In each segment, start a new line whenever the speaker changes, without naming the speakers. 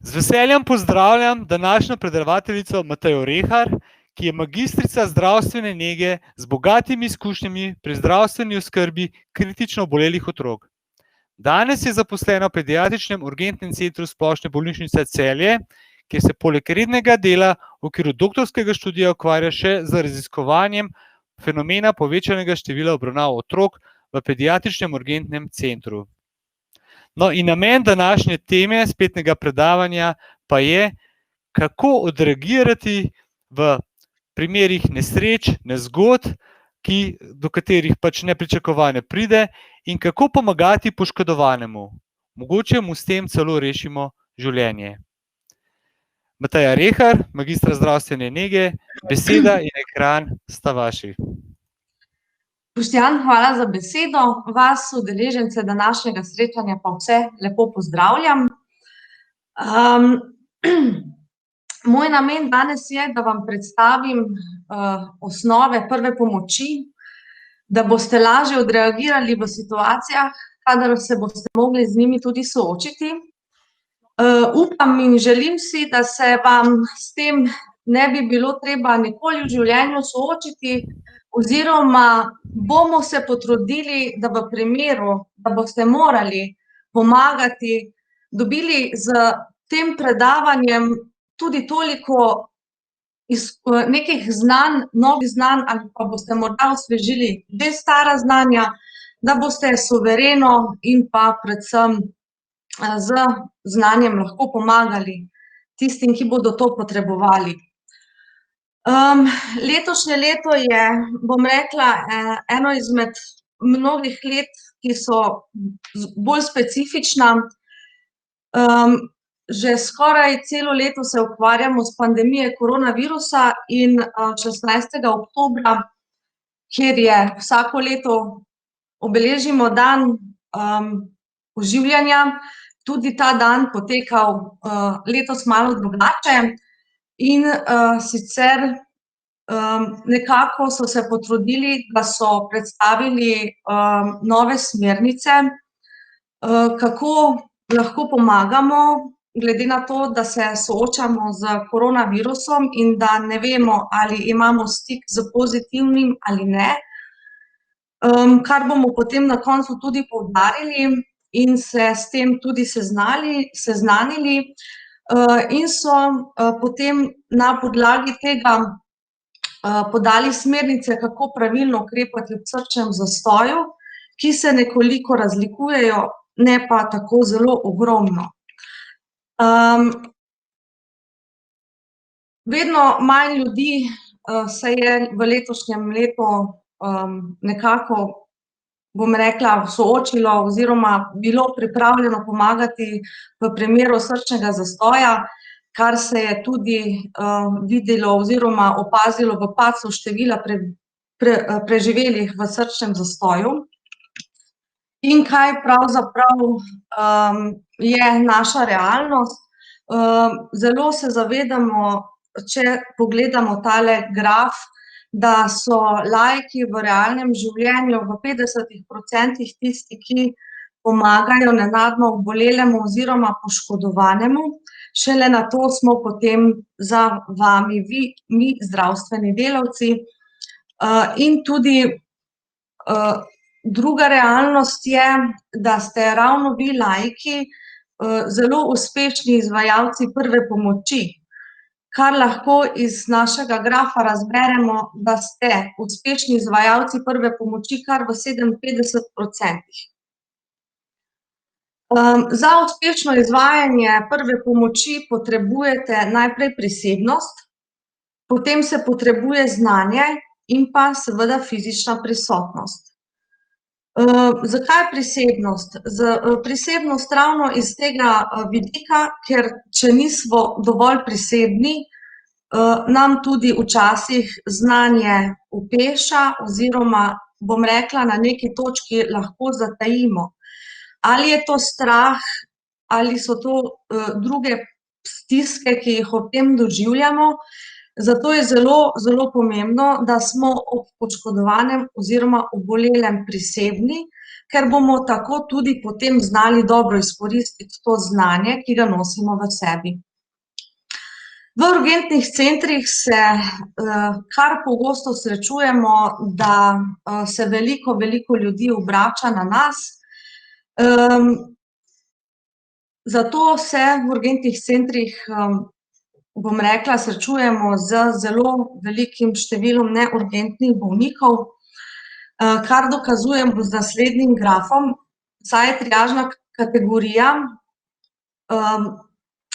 Z veseljem pozdravljam današnjo predavateljico Matejo Rehar, ki je magistrica zdravstvene nege z bogatimi izkušnjami pri zdravstveni oskrbi kritično obolelih otrok. Danes je zaposlena v pediatričnem urgentnem centru Splošne bolnišnice Celje, kjer se poleg rednega dela v okviru doktorskega študija ukvarja še z raziskovanjem fenomena povečanega števila obravnav otrok v pediatričnem urgentnem centru. No, in namen današnje teme spletnega predavanja pa je, kako odreagirati v primerih nesreč, nezgod, do katerih pač nepričakovane pride, in kako pomagati poškodovanemu. Mogoče mu s tem celo rešimo življenje. Mateja Rehar, magistra zdravstvene nege, beseda in ekran sta vaši.
Boštjan, hvala za besedo. Vas, udeležence današnjega srečanja, pa vse lepo pozdravljam. Moj namen danes je, da vam predstavim osnove prve pomoči, da boste lažje odreagirali v situacijah, kadar se boste mogli z njimi tudi soočiti. Upam in želim si, da se vam s tem ne bi bilo treba nikoli v življenju soočiti, oziroma bomo se potrudili, da v primeru, da boste morali pomagati, dobili s tem predavanjem tudi toliko nekih znanj, novih znanj, ali pa boste morda osvežili že stara znanja, da boste suvereno in pa predvsem z znanjem lahko pomagali tistim, ki bodo to potrebovali. Letošnje leto je, bom rekla, eno izmed mnogih let, ki so bolj specifična. Že skoraj celo leto se ukvarjamo s pandemijo koronavirusa in 16. oktobra, kjer je vsako leto obeležimo dan oživljanja, tudi ta dan potekal letos malo drugače. In sicer nekako so se potrudili, da so predstavili nove smernice, kako lahko pomagamo, glede na to, da se soočamo z koronavirusom in da ne vemo, ali imamo stik s pozitivnim ali ne, kar bomo potem na koncu tudi poudarili in se s tem tudi seznanili. In so potem na podlagi tega podali smernice, kako pravilno ukrepati v srčnem zastoju, ki se nekoliko razlikujejo, ne pa tako zelo ogromno. Vedno manj ljudi se je v letošnjem letu nekako, bom rekla, soočilo oziroma bilo pripravljeno pomagati v primeru srčnega zastoja, kar se je tudi videlo oziroma opazilo v padcu števila preživelih v srčnem zastoju. In kaj pravzaprav je naša realnost? Zelo se zavedamo, če pogledamo tale graf, da so laiki v realnem življenju v 50% tisti, ki pomagajo nenadno obolelemu oziroma poškodovanemu, šele nato smo potem za vami mi, zdravstveni delavci. In tudi druga realnost je, da ste ravno vi laiki zelo uspešni izvajalci prve pomoči, kar lahko iz našega grafa razberemo, da ste uspešni izvajalci prve pomoči kar v 57%. Za uspešno izvajanje prve pomoči potrebujete najprej prisebnost, potem se potrebuje znanje in pa seveda fizična prisotnost. Zakaj prisebnost? Prisebnost ravno iz tega vidika, ker če nismo dovolj prisebni, nam tudi včasih znanje upeša oziroma, bom rekla, na neki točki lahko zatajimo. Ali je to strah, ali so to druge stiske, ki jih ob tem doživljamo. Zato je zelo, zelo pomembno, da smo ob poškodovanem oziroma obolelem prisebni, ker bomo tako tudi potem znali dobro izkoristiti to znanje, ki ga nosimo v sebi. V urgentnih centrih se kar pogosto srečujemo, da se veliko ljudi obrača na nas. Zato se v urgentnih centrih, bom rekla, srečujemo z zelo velikim številom neurgentnih bolnikov, kar dokazujem z naslednjim grafom, saj je triažna kategorija,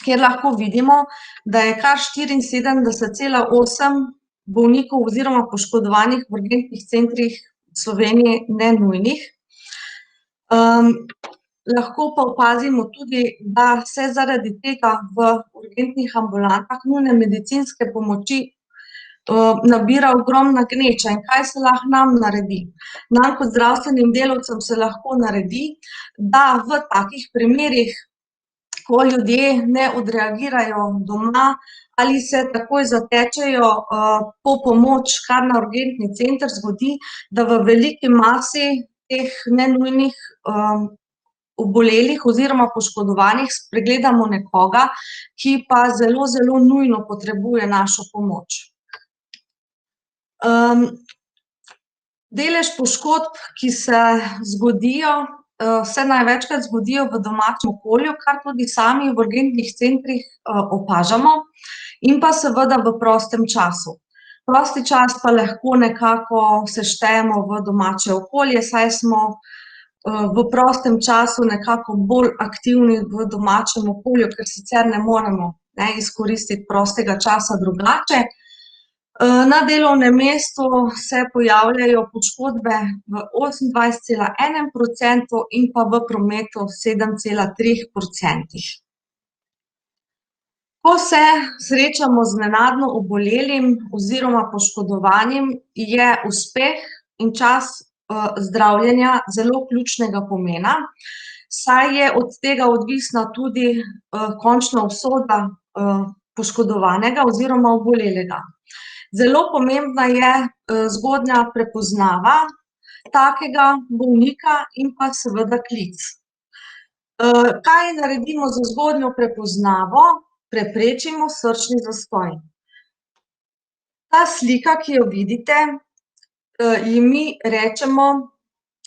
kjer lahko vidimo, da je kar 74,8 bolnikov oziroma poškodovanih v urgentnih centrih v Sloveniji nenujnih. Lahko pa opazimo tudi, da se zaradi tega v urgentnih ambulantah nujne medicinske pomoči nabira ogromna gneča. In kaj se lahko nam naredi? Nam kot zdravstvenim delavcem se lahko naredi, da v takih primerih, ko ljudje ne odreagirajo doma ali se takoj zatečejo po pomoč kar na urgentni center, zgodi, da v veliki masi teh nenujnih obolelih oziroma poškodovanih spregledamo nekoga, ki pa zelo nujno potrebuje našo pomoč. Delež poškodb, ki se zgodijo, se največkrat zgodijo v domačem okolju, kar tudi sami v urgentnih centrih opažamo, in pa seveda v prostem času. Prosti čas pa lahko nekako seštejemo v domače okolje, saj smo v prostem času nekako bolj aktivni v domačem okolju, ker sicer ne moremo izkoristiti prostega časa drugače. Na delovnem mestu se pojavljajo poškodbe v 28,1% in pa v prometu 7,3%. Ko se srečamo z nenadno obolelim oziroma poškodovanim, je uspeh in čas zdravljenja zelo ključnega pomena, saj je od tega odvisna tudi končna usoda poškodovanega oziroma obolelega. Zelo pomembna je zgodnja prepoznava takega bolnika in pa seveda klic. Kaj naredimo z zgodnjo prepoznavo? Preprečimo srčni zastoj. Ta slika, ki jo vidite, ji mi rečemo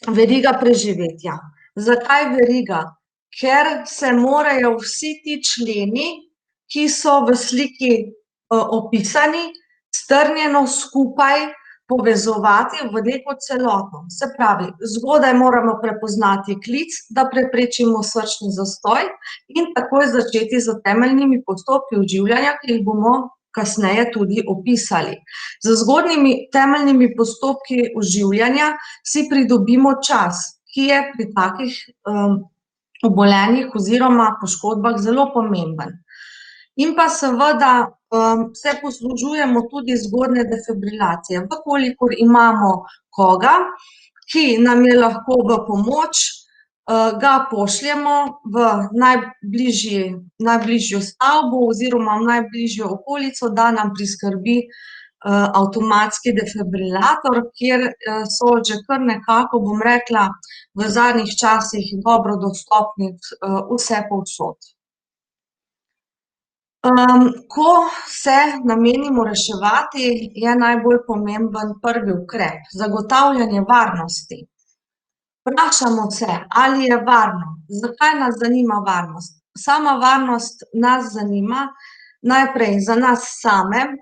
veriga preživetja. Zakaj veriga? Ker se morajo vsi ti členi, ki so v sliki opisani, strnjeno skupaj povezovati v neko celoto. Se pravi, zgodaj moramo prepoznati klic, da preprečimo srčni zastoj in takoj začeti z temeljnimi postopki oživljanja, ki jih bomo kasneje tudi opisali. Z zgodnjimi temeljnimi postopki oživljanja si pridobimo čas, ki je pri takih obolenjih oziroma poškodbah zelo pomemben. In pa seveda se poslužujemo tudi zgodnje defibrilacije. Vkolikor imamo koga, ki nam je lahko v pomoč, ga pošljemo v najbližjo stavbo oziroma v najbližjo okolico, da nam priskrbi avtomatski defibrilator, kjer so že kar nekako, bom rekla, v zadnjih časih dobro dostopni vse povsod. Ko se namenimo reševati, je najbolj pomemben prvi ukrep, zagotavljanje varnosti. Vprašamo se, ali je varno. Zakaj nas zanima varnost? Sama varnost nas zanima najprej za nas same,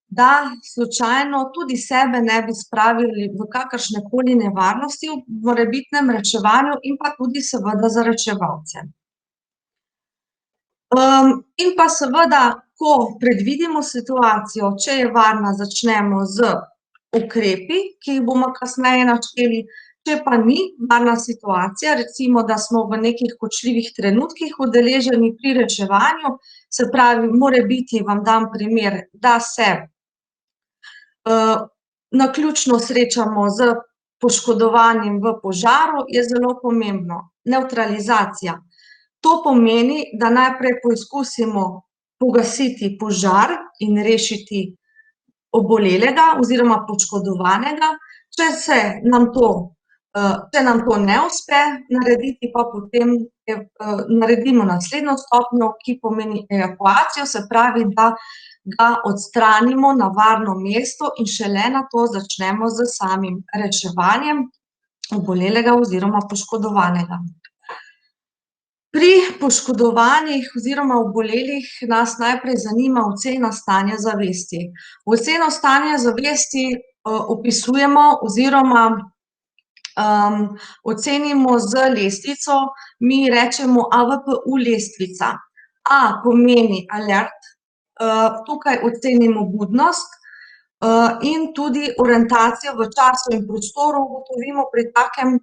da slučajno tudi sebe ne bi spravili v kakršnekoli nevarnosti v morebitnem reševanju in pa tudi seveda za reševalce. In pa seveda, ko predvidimo situacijo, če je varna, začnemo z ukrepi, ki jih bomo kasneje našteli, če pa ni varna situacija, recimo, da smo v nekih kočljivih trenutkih udeleženi pri reševanju, se pravi, morebiti vam dam primer, da se naključno srečamo s poškodovanim v požaru, je zelo pomembno. Nevtralizacija. To pomeni, da najprej poizkusimo pogasiti požar in rešiti obolelega oziroma poškodovanega. Če se nam to Če nam to ne uspe narediti, pa potem naredimo naslednjo stopnjo, ki pomeni evakuacijo, se pravi, da ga odstranimo na varno mesto in šele nato začnemo s samim reševanjem obolelega oziroma poškodovanega. Pri poškodovanih oziroma obolelih nas najprej zanima ocena stanja zavesti. Oceno stanja zavesti opisujemo oziroma ocenimo z lestvico, mi rečemo AVPU lestvica. A pomeni alert, tukaj ocenimo budnost in tudi orientacijo v času in prostoru ugotovimo pri takem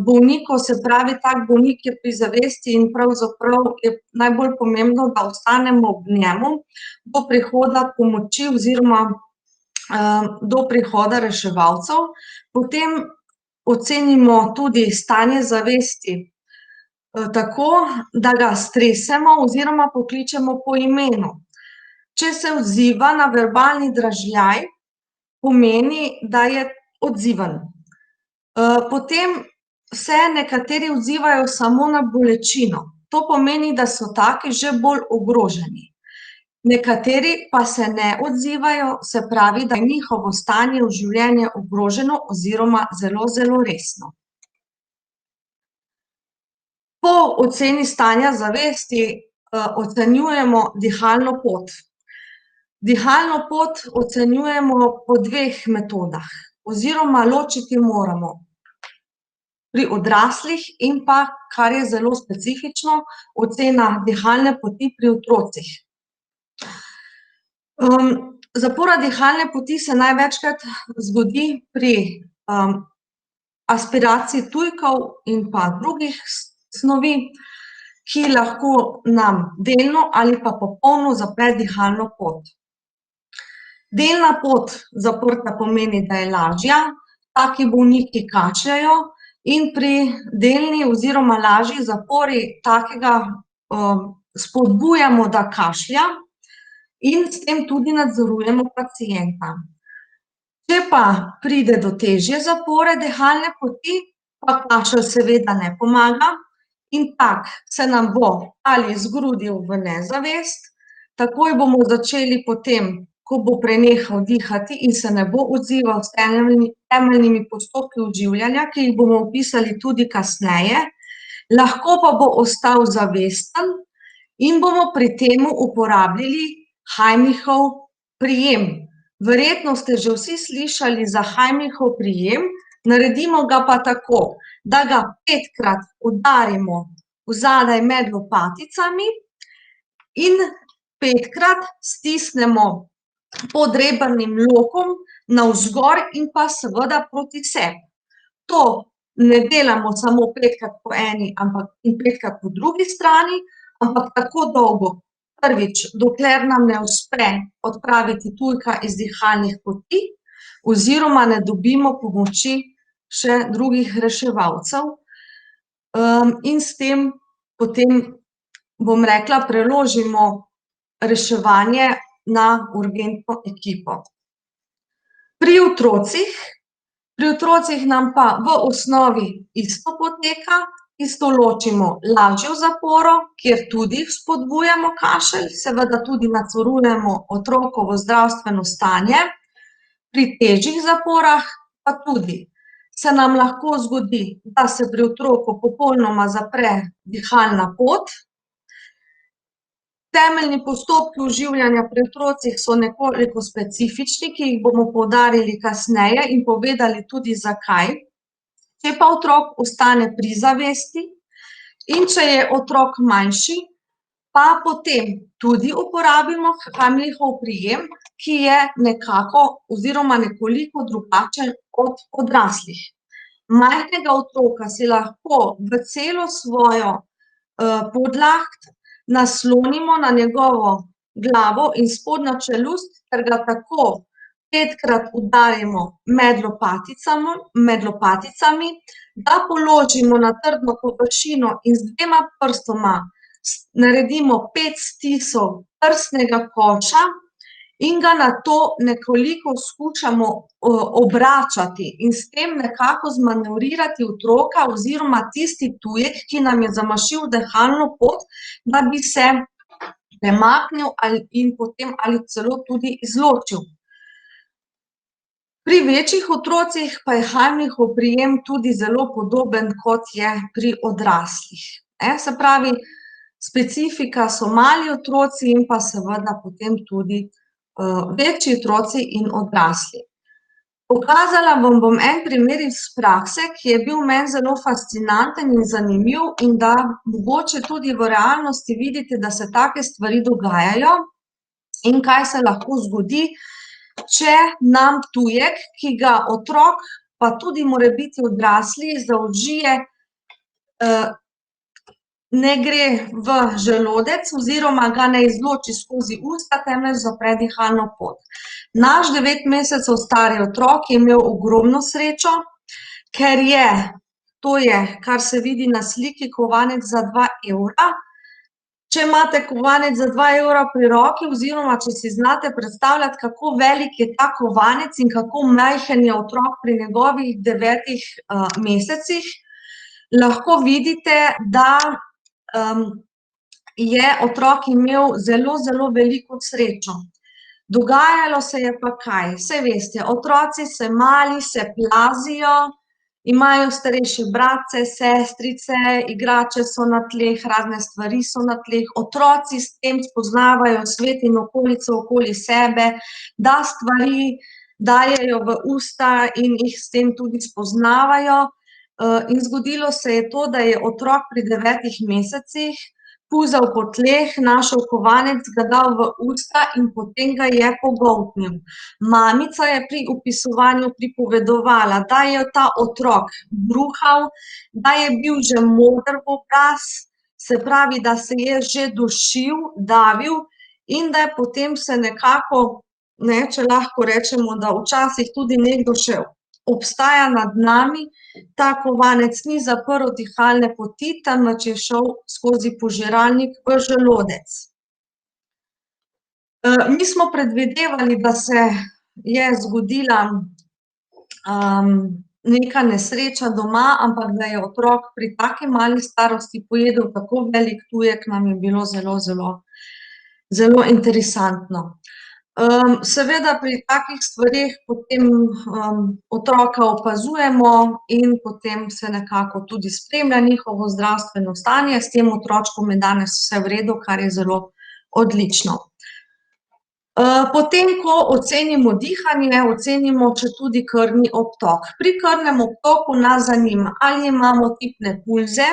bolniku, se pravi, tak bolnik je pri zavesti in pravzaprav je najbolj pomembno, da ostanemo ob njemu do prihoda pomoči oziroma do prihoda reševalcev. Potem ocenimo tudi stanje zavesti tako, da ga stresemo oziroma pokličemo po imenu. Če se odziva na verbalni dražljaj, pomeni, da je odziven. Potem se nekateri odzivajo samo na bolečino. To pomeni, da so taki že bolj ogroženi. Nekateri pa se ne odzivajo, se pravi, da je njihovo stanje v življenju ogroženo oziroma zelo, zelo resno. Po oceni stanja zavesti ocenjujemo dihalno pot. Dihalno pot ocenjujemo po dveh metodah oziroma ločiti moramo pri odraslih in pa, kar je zelo specifično, ocena dihalne poti pri otrocih. Zapora dihalne poti se največkrat zgodi pri aspiraciji tujkov in pa drugih snovi, ki lahko nam delno ali pa popolno zapre dihalno pot. Delna pot zaprta pomeni, da je lažja, taki bolniki kašljajo in pri delni oziroma lažji zapori takega spodbujamo, da kašlja, in s tem tudi nadzorujemo pacienta. Če pa pride do težje zapore dihalne poti, pa kašelj seveda ne pomaga in tak se nam bo ali zgrudil v nezavest, takoj bomo začeli potem, ko bo prenehal dihati in se ne bo odzival s temeljnimi postopki oživljanja, ki jih bomo opisali tudi kasneje, lahko pa bo ostal zavesten in bomo pri tem uporabljali Heimlichov prijem. Verjetno ste že vsi slišali za Heimlichov prijem, naredimo ga pa tako, da ga 5-krat udarimo vzadaj med lopaticami in 5-krat stisnemo pod rebrnim lokom navzgor in pa seveda proti sebi. To ne delamo samo 5-krat po eni in 5-krat po drugi strani, ampak tako dolgo, prvič, dokler nam ne uspe odpraviti tujka iz dihalnih poti oziroma ne dobimo pomoči še drugih reševalcev in s tem potem, bom rekla, preložimo reševanje na urgentno ekipo. Pri otrocih nam pa v osnovi isto poteka, isto ločimo lažjo zaporo, kjer tudi spodbujamo kašelj, seveda tudi nadzorujemo otrokovo zdravstveno stanje. Pri težjih zaporah pa tudi se nam lahko zgodi, da se pri otroku popolnoma zapre dihalna pot. Temeljni postopki oživljanja pri otrocih so nekoliko specifični, ki jih bomo poudarili kasneje in povedali tudi zakaj. Če pa otrok ostane pri zavesti in če je otrok manjši, pa potem tudi uporabimo Heimlichov prijem, ki je nekako oziroma nekoliko drugačen od odraslih. Majhnega otroka si lahko v celo svojo podlaht naslonimo na njegovo glavo in spodnjo čeljust ter ga tako 5-krat udarimo med lopaticami, da položimo na trdno površino in z 2 prstoma naredimo 5 stisov prsnega koša in ga na to nekoliko skušamo obračati in s tem nekako zmanevrirati otroka oziroma tisti tujek, ki nam je zamašil dihalno pot, da bi se premaknil in potem ali celo tudi izločil. Pri večjih otrocih pa je Heimlichov oprijem tudi zelo podoben, kot je pri odraslih. Se pravi, specifika so mali otroci in pa seveda potem tudi večji otroci in odrasli. Pokazala vam bom en primer iz prakse, ki je bil meni zelo fascinanten in zanimiv in da mogoče tudi v realnosti vidite, da se take stvari dogajajo in kaj se lahko zgodi, če nam tujek, ki ga otrok, pa tudi morebiti odrasli, zaužije, ne gre v želodec oziroma ga ne izloči skozi usta, temveč zapre dihalno pot. Naš 9 mesecev stari otrok je imel ogromno srečo, ker je, to je, kar se vidi na sliki, kovanec za 2 evra. Če imate kovanec za 2 evra pri roki oziroma če si znate predstavljati, kako velik je ta kovanec in kako majhen je otrok pri njegovih 9 mesecih, lahko vidite, da je otrok imel zelo, zelo veliko srečo. Dogajalo se je pa kaj? Saj veste, otroci se mali, se plazijo, imajo starejše bratce, sestrice, igrače so na tleh, razne stvari so na tleh. Otroci s tem spoznavajo svet in okolico okoli sebe, da stvari dajejo v usta in jih s tem tudi spoznavajo. In zgodilo se je to, da je otrok pri 9 mesecih puzal po tleh, našel kovanec, ga dal v usta in potem ga je pogoltnil. Mamica je pri opisovanju pripovedovala, da je ta otrok bruhal, da je bil že moder v obraz, se pravi, da se je že dušil, davil in da je potem se nekako, če lahko rečemo, da včasih tudi nekdo še obstaja nad nami, ta kovanec ni zaprl dihalne poti, temveč je šel skozi požiralnik v želodec. Mi smo predvidevali, da se je zgodila neka nesreča doma, ampak da je otrok pri taki mali starosti pojedel tako velik tujek, nam je bilo zelo, zelo, zelo interesantno. Seveda pri takih stvareh potem otroka opazujemo in potem se nekako tudi spremlja njihovo zdravstveno stanje. S tem otročkom je danes vse v redu, kar je zelo odlično. Potem, ko ocenimo dihanje, ocenimo še tudi krvni obtok. Pri krvnem obtoku nas zanima, ali imamo tipne pulze.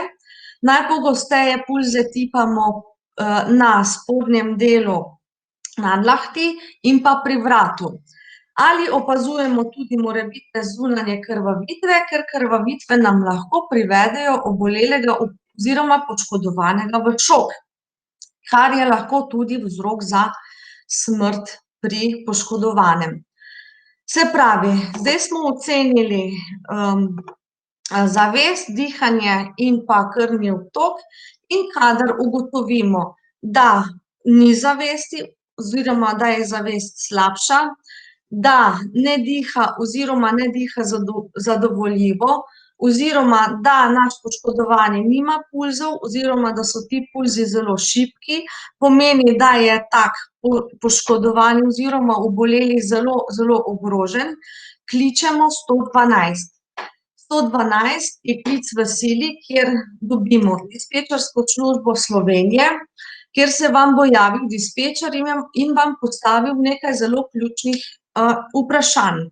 Najpogosteje pulze tipamo na spodnjem delu nadlahti in pa pri vratu. Ali opazujemo tudi morebitne zunanje krvavitve, ker krvavitve nam lahko privedejo obolelega oziroma poškodovanega v šok, kar je lahko tudi vzrok za smrt pri poškodovanem. Se pravi, zdaj smo ocenili zavest, dihanje in pa krvni obtok in kadar ugotovimo, da ni zavesti oziroma da je zavest slabša, da ne diha oziroma ne diha zadovoljivo oziroma da naš poškodovani nima pulzov oziroma da so ti pulzi zelo šibki, pomeni, da je tak poškodovani oziroma oboleli zelo, zelo ogrožen, kličemo 112. 112 je klic v sili, kjer dobimo dispečersko službo Slovenije, kjer se vam bo javil dispečer in vam postavil nekaj zelo ključnih vprašanj.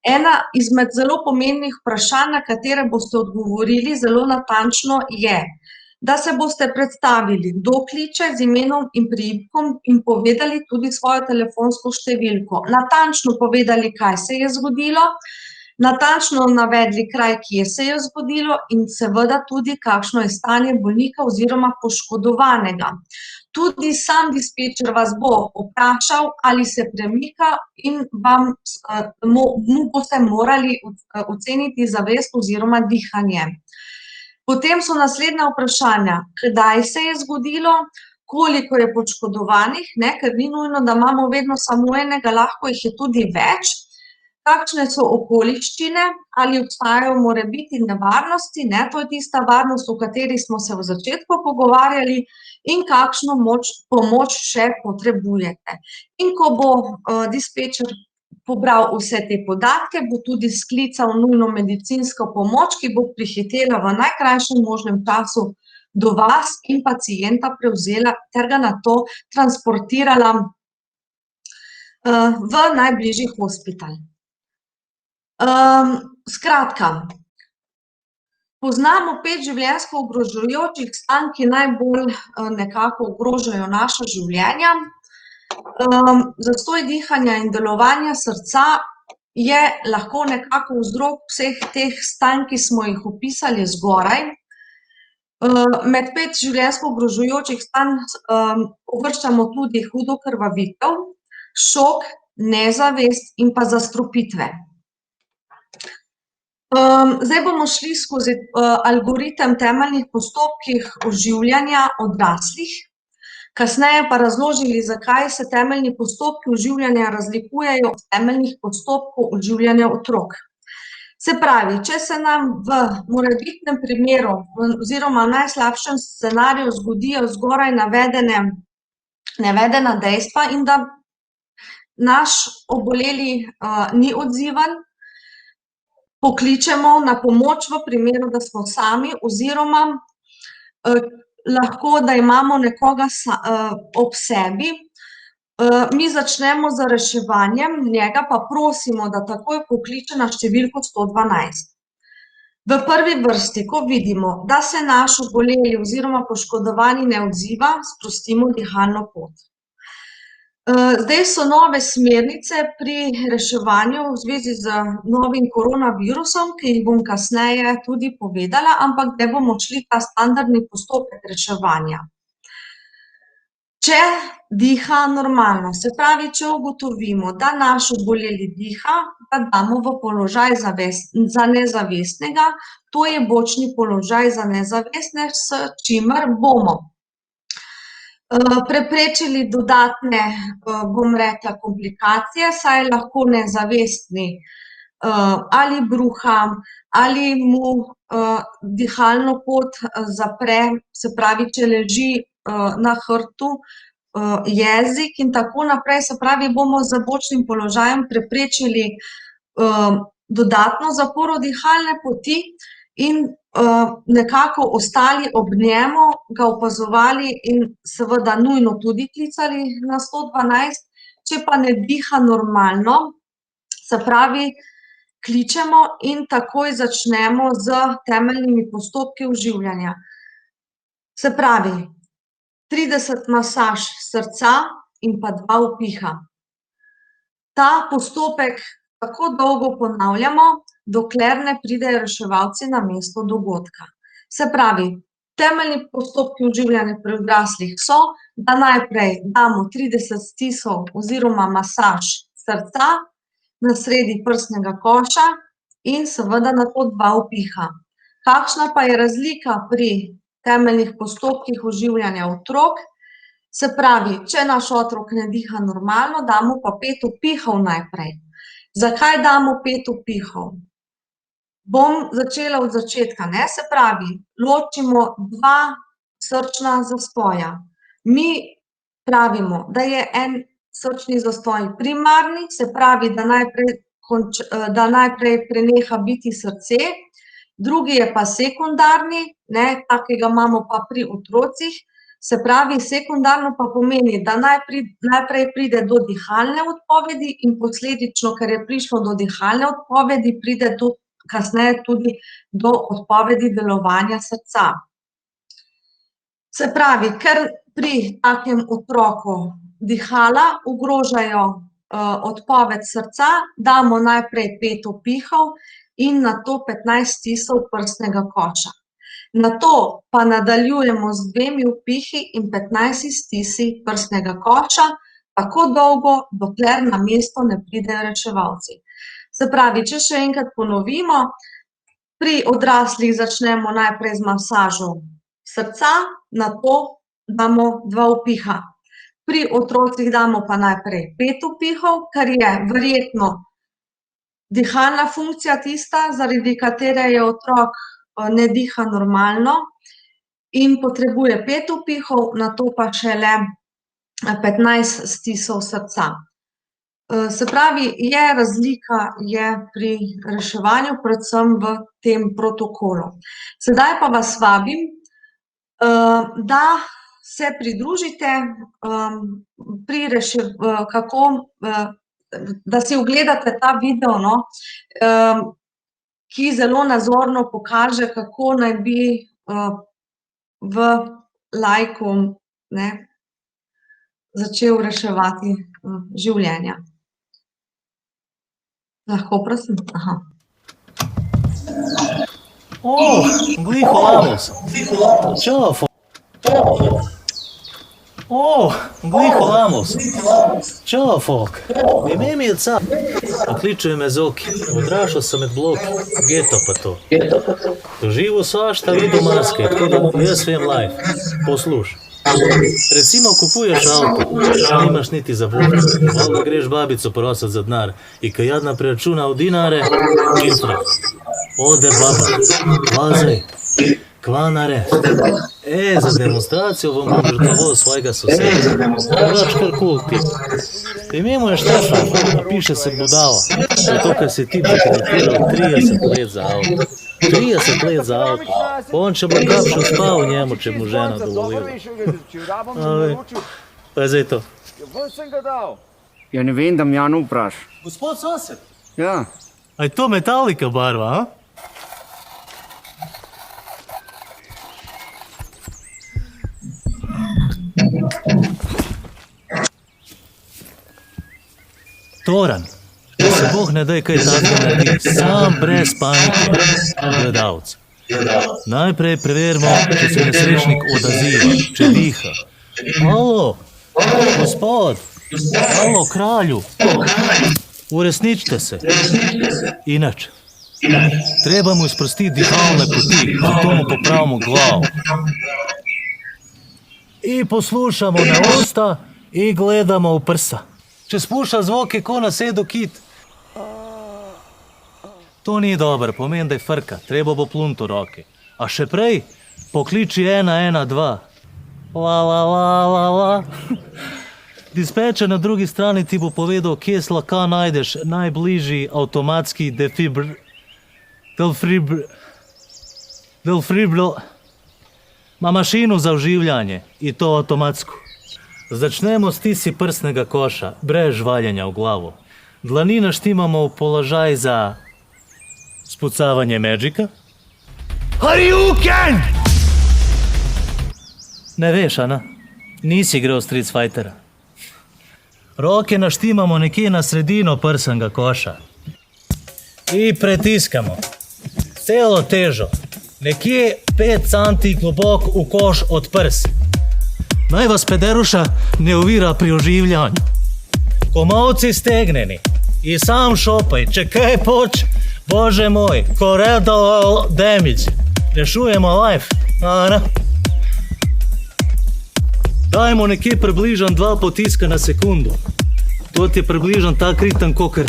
Ena izmed zelo pomembnih vprašanj, na katere boste odgovorili zelo natančno, je, da se boste predstavili, kdo kliče z imenom in priimkom in povedali tudi svojo telefonsko številko. Natančno povedali, kaj se je zgodilo, natančno navedli kraj, kje se je zgodilo in seveda tudi, kakšno je stanje bolnika oziroma poškodovanega. Tudi sam dispečer vas bo vprašal, ali se premika in mu boste morali oceniti zavest oziroma dihanje. Potem so naslednja vprašanja, kdaj se je zgodilo, koliko je poškodovanih, ne, ker ni nujno, da imamo vedno samo enega, lahko jih je tudi več, kakšne so okoliščine, ali obstajajo morebiti nevarnosti, ne, to je tista varnost, o kateri smo se v začetku pogovarjali, in kakšno pomoč še potrebujete. In ko bo dispečer pobral vse te podatke, bo tudi sklical nujno medicinsko pomoč, ki bo prihitela v najkrajšem možnem času do vas in pacienta prevzela ter ga nato transportirala v najbližji hospital. Skratka, poznamo 5 življenjsko ogrožajočih stanj, ki najbolj nekako ogrožajo naša življenja. Zastoj dihanja in delovanja srca je lahko nekako vzrok vseh teh stanj, ki smo jih opisali zgoraj. Med 5 življenjsko ogrožajočih stanj uvrščamo tudi hudo krvavitev, šok, nezavest in pa zastrupitve. Zdaj bomo šli skozi algoritem temeljnih postopkih oživljanja odraslih, kasneje pa razložili, zakaj se temeljni postopki oživljanja razlikujejo od temeljnih postopkov oživljanja otrok. Se pravi, če se nam v morebitnem primeru oziroma najslabšem scenariju zgodijo zgoraj navedena dejstva in da naš oboleli ni odziven, pokličemo na pomoč v primeru, da smo sami oziroma lahko, da imamo nekoga ob sebi. Mi začnemo z reševanjem, njega pa prosimo, da takoj pokliče na številko 112. V prvi vrsti, ko vidimo, da se naš oboleli oziroma poškodovani ne odziva, sprostimo dihalno pot. Zdaj so nove smernice pri reševanju v zvezi z novim koronavirusom, ki jih bom kasneje tudi povedala, ampak da bomo šli ta standardni postopek reševanja. Če diha normalno, se pravi, če ugotovimo, da naš oboleli diha, ga damo v položaj za nezavestnega, to je bočni položaj za nezavestne, s čimer bomo preprečili dodatne, bom rekla, komplikacije, saj lahko nezavestni ali bruha, ali mu dihalno pot zapre, se pravi, če leži na hrbtu, jezik in tako naprej, se pravi, bomo z bočnim položajem preprečili dodatno zaporo dihalne poti in nekako ostali ob njemu, ga opazovali in seveda nujno tudi klicali na 112, če pa ne diha normalno, se pravi, kličemo in takoj začnemo z temeljnimi postopki oživljanja. Se pravi, 30 masaž srca in pa 2 vpiha. Ta postopek tako dolgo ponavljamo, dokler ne pridejo reševalci na mesto dogodka. Se pravi, temeljni postopki oživljanja pri odraslih so, da najprej damo 30 stisov oziroma masaž srca na sredi prsnega koša in seveda nato 2 vpiha. Kakšna pa je razlika pri temeljnih postopkih oživljanja otrok? Se pravi, če naš otrok ne diha normalno, damo pa 5 vpihov najprej. Zakaj damo 5 vpihov? Bom začela od začetka, ne, se pravi, ločimo 2 srčna zastoja. Mi pravimo, da je en srčni zastoj primarni, se pravi, da najprej preneha biti srce, drugi je pa sekundarni, ne, takega imamo pa pri otrocih, se pravi, sekundarno pa pomeni, da najprej pride do dihalne odpovedi in posledično, ker je prišlo do dihalne odpovedi, pride kasneje tudi do odpovedi delovanja srca. Se pravi, ker pri takem otroku dihala ogrožajo odpoved srca, damo najprej 5 vpihov in nato 15 stisov prsnega koša. Nato pa nadaljujemo z 2 vpihi in 15 stisi prsnega koša, tako dolgo, dokler na mesto ne pridejo reševalci. Se pravi, če še enkrat ponovimo, pri odraslih začnemo najprej z masažo srca, nato damo 2 vpiha. Pri otrocih damo pa najprej 5 vpihov, kar je verjetno dihalna funkcija tista, zaradi katere je otrok ne diha normalno in potrebuje 5 vpihov, nato pa šele 15 stisov srca. Se pravi, razlika je pri reševanju, predvsem v tem protokolu. Sedaj pa vas vabim, da se pridružite da si ogledate ta video, no, ki zelo nazorno pokaže, kako naj bi v laiku, ne, začel reševati življenja. Lahko, prosim? Aha.
Gliho, vamos. Ćao, gliho, vamos. Ćao, folk. Ime mi je Cap. Okličuje me Zoki. Odrašao sam med bloki. Geto pa to. Doživo svašta, vidio maske. Tako da jaz vem live. Poslušaj. Recimo kupuješ avto, nimaš niti za vožnju, valjda greš babico prosat za denar i kad jadna preračuna u dinare, infra. Ode baba, vazaj, kvanare. Za demonstraciju vam bom žrtvoval svojega soseda. Vrač kar cool tip. Ime mu je Štefan, piše se Budala, zato ker si tip zakreditiral 30 let za avto. 30 let za avto. On če bo kapšel spal v njemu, če mu žena dovolila. Pa je zdaj to.
Ja ne vem, Damjanu vpraš.
Gospod sosed.
Ja.
A je to metalika barva, a? Toran, da se Bog ne daj kaj takega naredi, sam brez panike, gledalec. Najprej preverimo, če se nesrečnik odaziva, če diha. Halo, gospod, halo, kralju, uresničite se. Inač, treba mu izprostiti dihalne poti, zato mu popravimo glavo. I poslušamo na usta i gledamo v prsa. Če spušča zvoke, ko nasedo kit. To ni dober, pomeni, da je frka, treba bo plunt v roke. A še prej, pokliči 112. La, la, la, la, la. Dispečer na drugi strani ti bo povedal, kje slaka najdeš najbližji avtomatski Ma mašinu za oživljanje i to avtomatsko. Začnemo s tisi prsnega koša, brez žvaljenja v glavo. Dlani naštimamo v položaj za spucavanje Magika. Hadouken! Ne veš, Ana? Nisi igral Street Fightera. Roke naštimamo nekje na sredino prsnega koša. I pretiskamo. Celo težo. Nekje 5 cm globok v koš od prs. Naj vas pederuša ne ovira pri oživljanju. Komolci stegneni i sam šopaj, če kaj poč, bože moj, correctal damage. Rešujemo life. Dajmo nekje približan 2 potiska na sekundu. To ti je približan tak ritem, kokr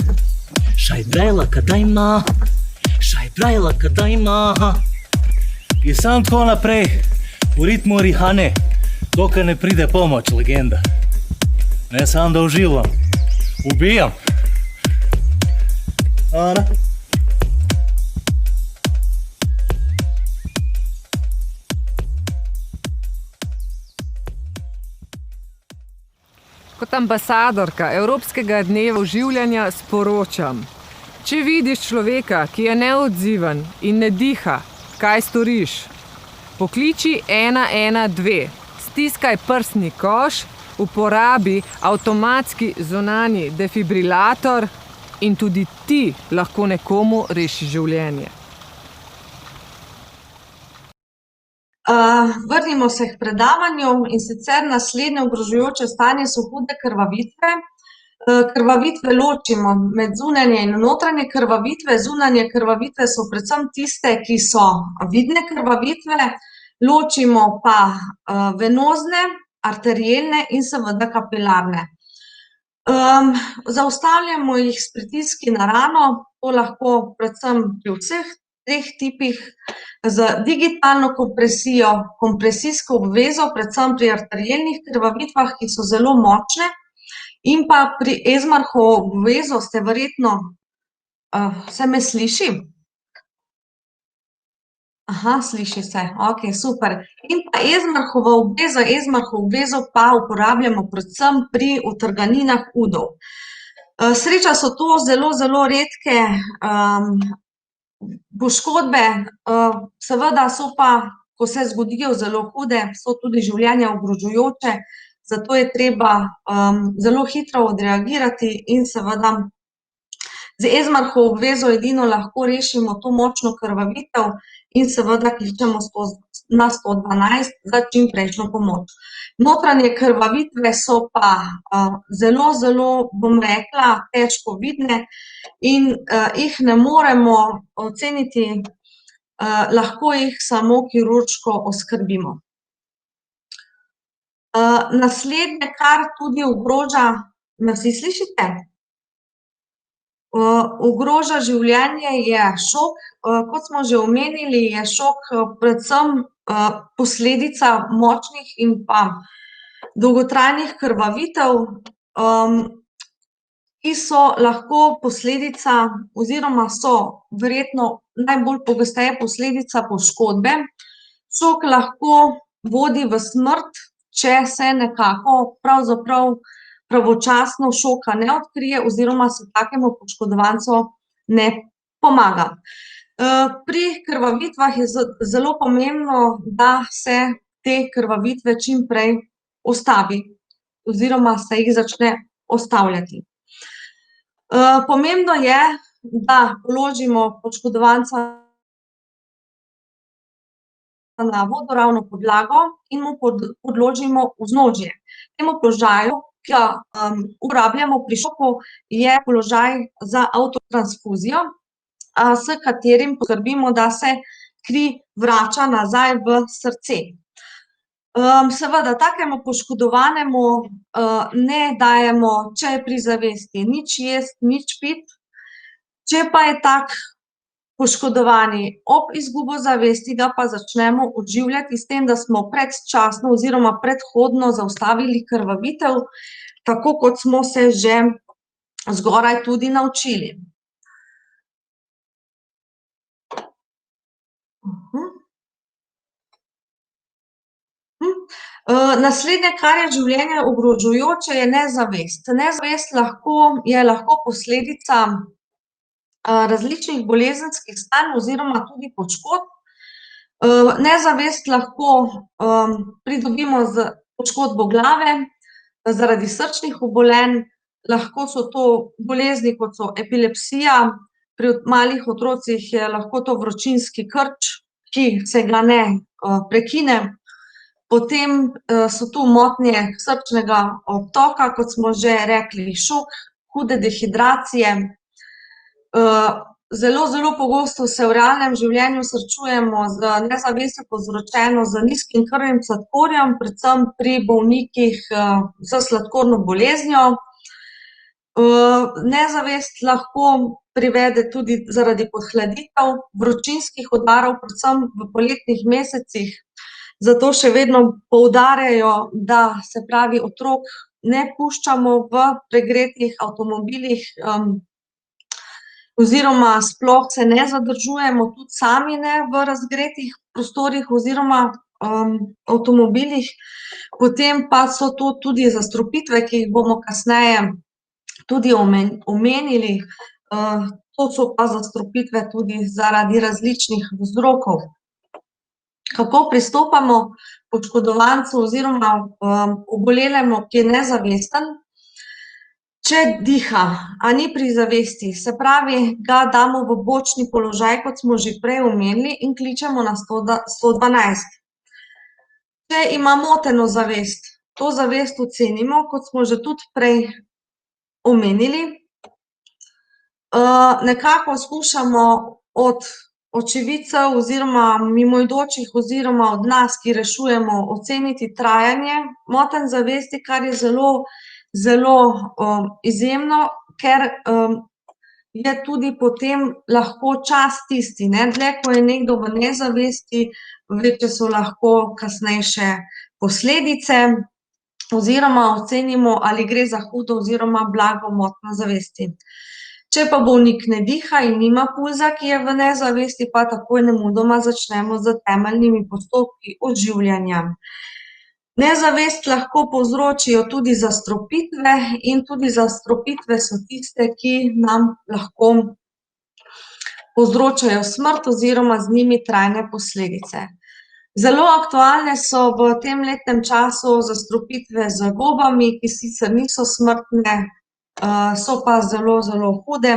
šajbrajla kadajma, šajbrajla kadajma. I sam tako naprej, v ritmu Rihane. Dokaj ne pride pomoč, legenda. Ne sam da uživam. Ubijam. Ana?
Kot ambasadorka Evropskega dneva oživljanja sporočam. Če vidiš človeka, ki je neodziven in ne diha, kaj storiš? Pokliči 112. Stiskaj prsni koš, uporabi avtomatski zunanji defibrilator in tudi ti lahko nekomu reši življenje.
Vrnimo se k predavanju in sicer naslednje ogrožujoče stanje so hude krvavitve. Krvavitve ločimo med zunanje in notranje krvavitve. Zunanje krvavitve so predvsem tiste, ki so vidne krvavitve. Ločimo pa venozne, arterielne in seveda kapilarne. Zaustavljamo jih s pritiski na rano, to lahko predvsem pri vseh treh tipih, z digitalno kompresijo, kompresijsko obvezo, predvsem pri arterielnih krvavitvah, ki so zelo močne, in pa pri Esmarchovo obvezo ste verjetno, se me sliši? Aha, sliši se, okej, super. In pa Esmarchovo obvezo pa uporabljamo predvsem pri utrganinah udov. Sreča so to zelo, zelo redke poškodbe, seveda so pa, ko se zgodijo, zelo hude, so tudi življenja ogrožajoče, zato je treba zelo hitro odreagirati in seveda z Esmarchovo obvezo edino lahko rešimo to močno krvavitev in seveda kličemo na 112 za čimprejšnjo pomoč. Notranje krvavitve so pa zelo, zelo, bom rekla, težko vidne in jih ne moremo oceniti, lahko jih samo kirurško oskrbimo. Naslednje, kar tudi ogroža, me vsi slišite? Ogroža življenje, je šok. Kot smo že omenili, je šok predvsem posledica močnih in pa dolgotrajnih krvavitev, ki so lahko posledica oziroma so verjetno najbolj pogosteje posledica poškodbe. Šok lahko vodi v smrt, če se nekako pravzaprav pravočasno šoka ne odkrije oziroma se takemu poškodovancu ne pomaga. Pri krvavitvah je zelo pomembno, da se te krvavitve čim prej ustavi oziroma se jih začne ustavljati. Pomembno je, da položimo poškodovanca na vodoravno podlago in mu podložimo vznožje. Temu položaju, ki ga uporabljamo pri šoku, je položaj za avtotransfuzijo, s katerim poskrbimo, da se kri vrača nazaj v srce. Seveda takemu poškodovanemu ne dajemo, če je pri zavesti, nič jesti, nič piti. Če pa je tak poškodovani ob izgubo zavesti, ga pa začnemo oživljati s tem, da smo predčasno oziroma predhodno zaustavili krvavitev, tako kot smo se že zgoraj tudi naučili. Naslednje, kar je življenje ogrožajoče, je nezavest. Nezavest je lahko posledica različnih bolezenskih stanj oziroma tudi poškodb. Nezavest lahko pridobimo s poškodbo glave, zaradi srčnih obolenj, lahko so to bolezni, kot so epilepsija, pri malih otrocih je lahko to vročinski krč, ki se ga ne prekine. Potem so tu motnje srčnega obtoka, kot smo že rekli, šok, hude dehidracije. Zelo, zelo pogosto se v realnem življenju srečujemo z nezavestjo povzročeno z nizkim krvnim sladkorjem, predvsem pri bolnikih s sladkorno boleznijo. Nezavest lahko privede tudi zaradi podhladitev, vročinskih udarov, predvsem v poletnih mesecih. Zato še vedno poudarjajo, da, se pravi, otrok ne puščamo v pregretih avtomobilih oziroma sploh se ne zadržujemo tudi sami ne v razgretih prostorih oziroma avtomobilih. Potem pa so to tudi zastrupitve, ki jih bomo kasneje tudi omenili. To so pa zastrupitve tudi zaradi različnih vzrokov. Kako pristopamo poškodovancu oziroma obolelemu, ki je nezavesten, če diha, a ni pri zavesti, se pravi, ga damo v bočni položaj, kot smo že prej omenili, in kličemo na 112. Če ima moteno zavest, to zavest ocenimo, kot smo že tudi prej omenili. Nekako skušamo očividcev oziroma mimoidočih oziroma od nas, ki rešujemo, oceniti trajanje motenj zavesti, kar je zelo, zelo izjemno, ker je tudi potem lahko čas tisti, ne, dlje, ko je nekdo v nezavesti, večje so lahko kasnejše posledice, oziroma ocenimo, ali gre za hudo oziroma blago motnjo zavesti. Če pa bolnik ne diha in nima pulza, ki je v nezavesti, pa takoj nemudoma začnemo z temeljnimi postopki oživljanja. Nezavest lahko povzročijo tudi zastrupitve in tudi zastrupitve so tiste, ki nam lahko povzročajo smrt oziroma z njimi trajne posledice. Zelo aktualne so v tem letnem času zastrupitve z gobami, ki sicer niso smrtne, so pa zelo, zelo hude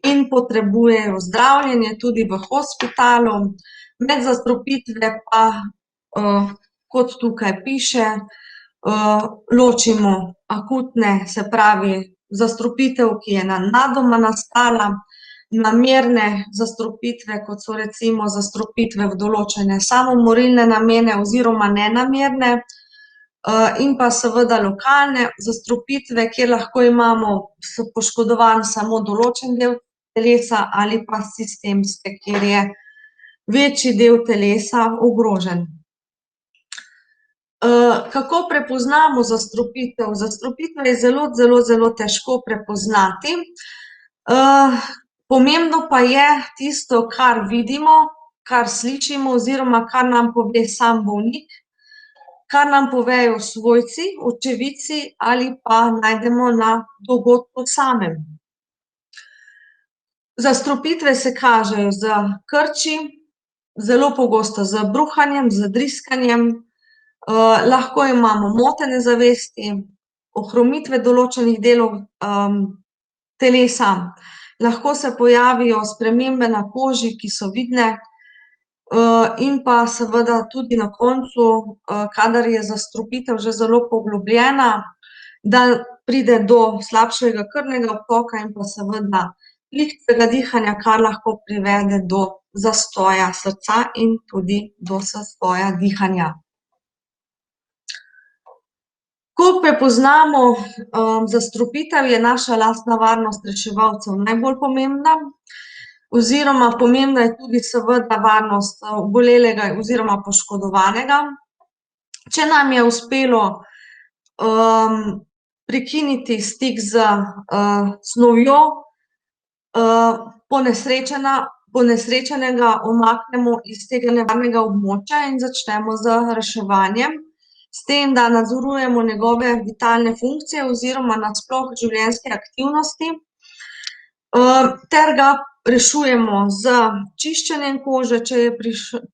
in potrebujejo zdravljenje tudi v hospitalu. Med zastrupitve pa, kot tukaj piše, ločimo akutne, se pravi zastrupitev, ki je nenadoma nastala, namerne zastrupitve, kot so recimo zastrupitve v določene samomorilne namene oziroma nenamerne, in pa seveda lokalne zastrupitve, kjer lahko imamo poškodovan samo določen del telesa ali pa sistemske, kjer je večji del telesa ogrožen. Kako prepoznamo zastrupitev? Zastrupitev je zelo, zelo, zelo težko prepoznati. Pomembno pa je tisto, kar vidimo, kar slišimo oziroma kar nam pove sam bolnik, kar nam povejo svojci, očividci ali pa najdemo na dogodku samem. Zastrupitve se kažejo z krči, zelo pogosto z bruhanjem, z driskanjem, lahko imamo motene zavesti, ohromitve določenih delov telesa, lahko se pojavijo spremembe na koži, ki so vidne, in pa seveda tudi na koncu, kadar je zastrupitev že zelo poglobljena, da pride do slabšega krvnega obtoka in pa seveda plitvega dihanja, kar lahko privede do zastoja srca in tudi do zastoja dihanja. Ko prepoznamo zastrupitev, je naša lastna varnost reševalcev najbolj pomembna, oziroma pomembna je tudi seveda varnost obolelega oziroma poškodovanega. Če nam je uspelo prekiniti stik s snovjo, ponesrečenega umaknemo iz tega nevarnega območja in začnemo z reševanjem, s tem, da nadzorujemo njegove vitalne funkcije oziroma nasploh življenjske aktivnosti, ter ga rešujemo z čiščenjem kože, če je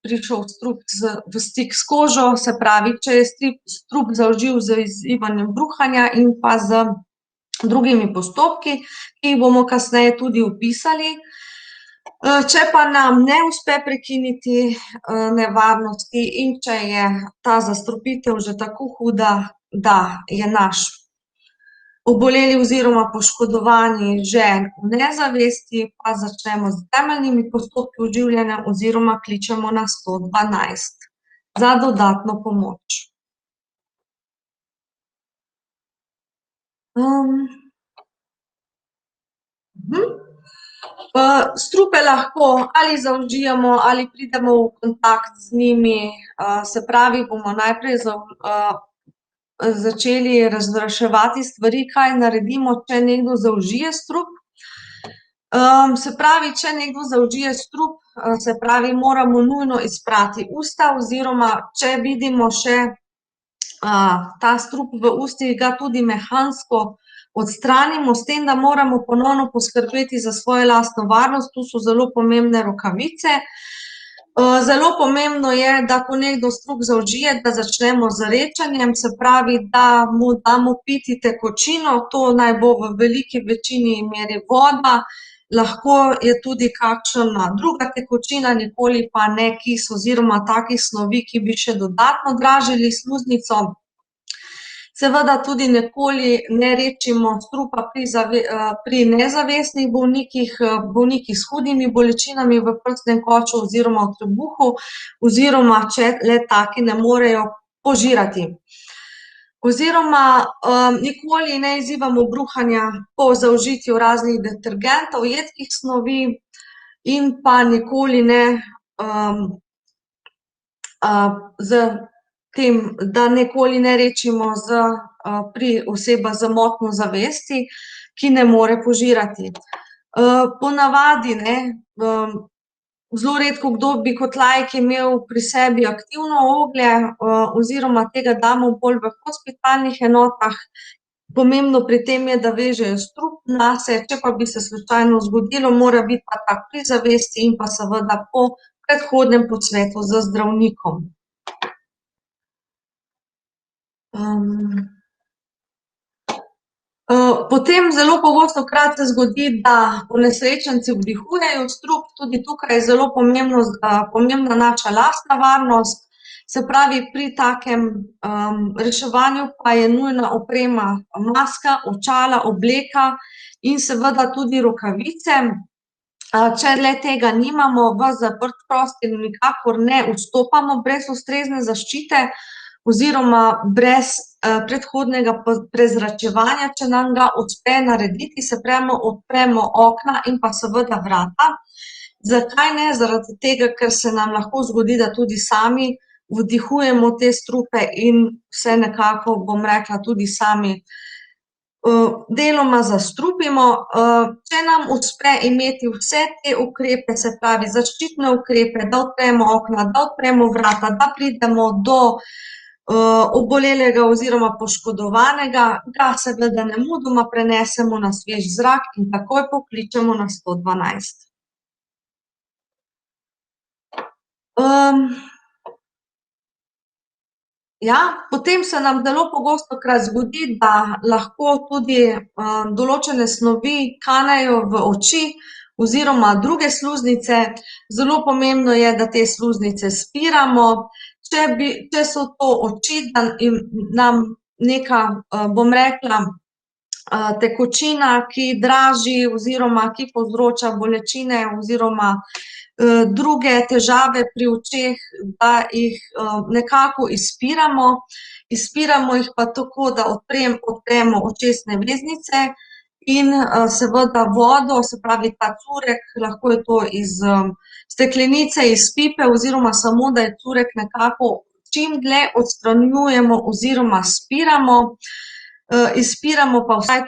prišel strup v stik s kožo, se pravi, če je strup zaužil z izzivanjem bruhanja in pa z drugimi postopki, ki jih bomo kasneje tudi opisali. Če pa nam ne uspe prekiniti nevarnosti in če je ta zastrupitev že tako huda, da je naš oboleli oziroma poškodovani že v nezavesti, pa začnemo z temeljnimi postopki oživljanja oziroma kličemo na 112 za dodatno pomoč. Strupe lahko ali zaužijemo ali pridemo v kontakt z njimi, se pravi, bomo najprej začeli razreševati stvari, kaj naredimo, če nekdo zaužije strup. Se pravi, če nekdo zaužije strup, se pravi, moramo nujno izprati usta oziroma če vidimo še ta strup v ustih, ga tudi mehansko odstranimo, s tem, da moramo ponovno poskrbeti za svojo lastno varnost, tu so zelo pomembne rokavice. Zelo pomembno je, da ko nekdo strup zaužije, da začnemo z redčenjem, se pravi, da mu damo piti tekočino, to naj bo v veliki večini meri voda, lahko je tudi kakšna druga tekočina, nikoli pa ne kis oziroma takih snovi, ki bi še dodatno dražili sluznico. Seveda tudi nikoli ne redčimo strupa pri nezavestnih bolnikih, bolnikih s hudimi bolečinami v prsnem košu oziroma v trebuhu, oziroma če le taki ne morejo požirati. Oziroma nikoli ne izzivamo bruhanja po zaužitju raznih detergentov, jedkih snovi in pa nikoli ne da nikoli ne redčimo pri osebah z motnjo zavesti, ki ne more požirati. Ponavadi, zelo redko kdo bi kot laik imel pri sebi aktivno oglje oziroma tega damo bolj v hospitalnih enotah. Pomembno pri tem je, da vežejo strup nase, če pa bi se slučajno zgodilo, mora biti pa tak pri zavesti in pa seveda po predhodnem posvetu z zdravnikom. Potem zelo pogostokrat se zgodi, da ponesrečenci vdihujejo strup, tudi tukaj je zelo pomembna naša lastna varnost. Se pravi, pri takem reševanju pa je nujna oprema, maska, očala, obleka in seveda tudi rokavice. Če le tega nimamo, v zaprt prostor nikakor ne vstopamo brez ustrezne zaščite oziroma brez predhodnega prezračevanja, če nam ga uspe narediti, se pravi, odpremo okna in pa seveda vrata. Zakaj ne? Zaradi tega, ker se nam lahko zgodi, da tudi sami vdihujemo te strupe in se nekako, bom rekla, tudi sami deloma zastrupimo. Če nam uspe imeti vse te ukrepe, se pravi zaščitne ukrepe, da odpremo okna, da odpremo vrata, da pridemo do obolelega oziroma poškodovanega, ga seveda nemudoma prenesemo na svež zrak in takoj pokličemo na 112. Potem se nam zelo pogostokrat zgodi, da lahko tudi določene snovi kanejo v oči oziroma druge sluznice. Zelo pomembno je, da te sluznice spiramo. Če so to oči, da nam neka, bom rekla, tekočina, ki draži oziroma ki povzroča bolečine oziroma druge težave pri očeh, da jih nekako izpiramo. Izpiramo jih pa tako, da odpremo očesne veznice in seveda vodo, se pravi ta curek, lahko je to iz steklenice, iz pipe oziroma samo, da je curek nekako čim dlje odstranjujemo oziroma spiramo. Izpiramo pa vsaj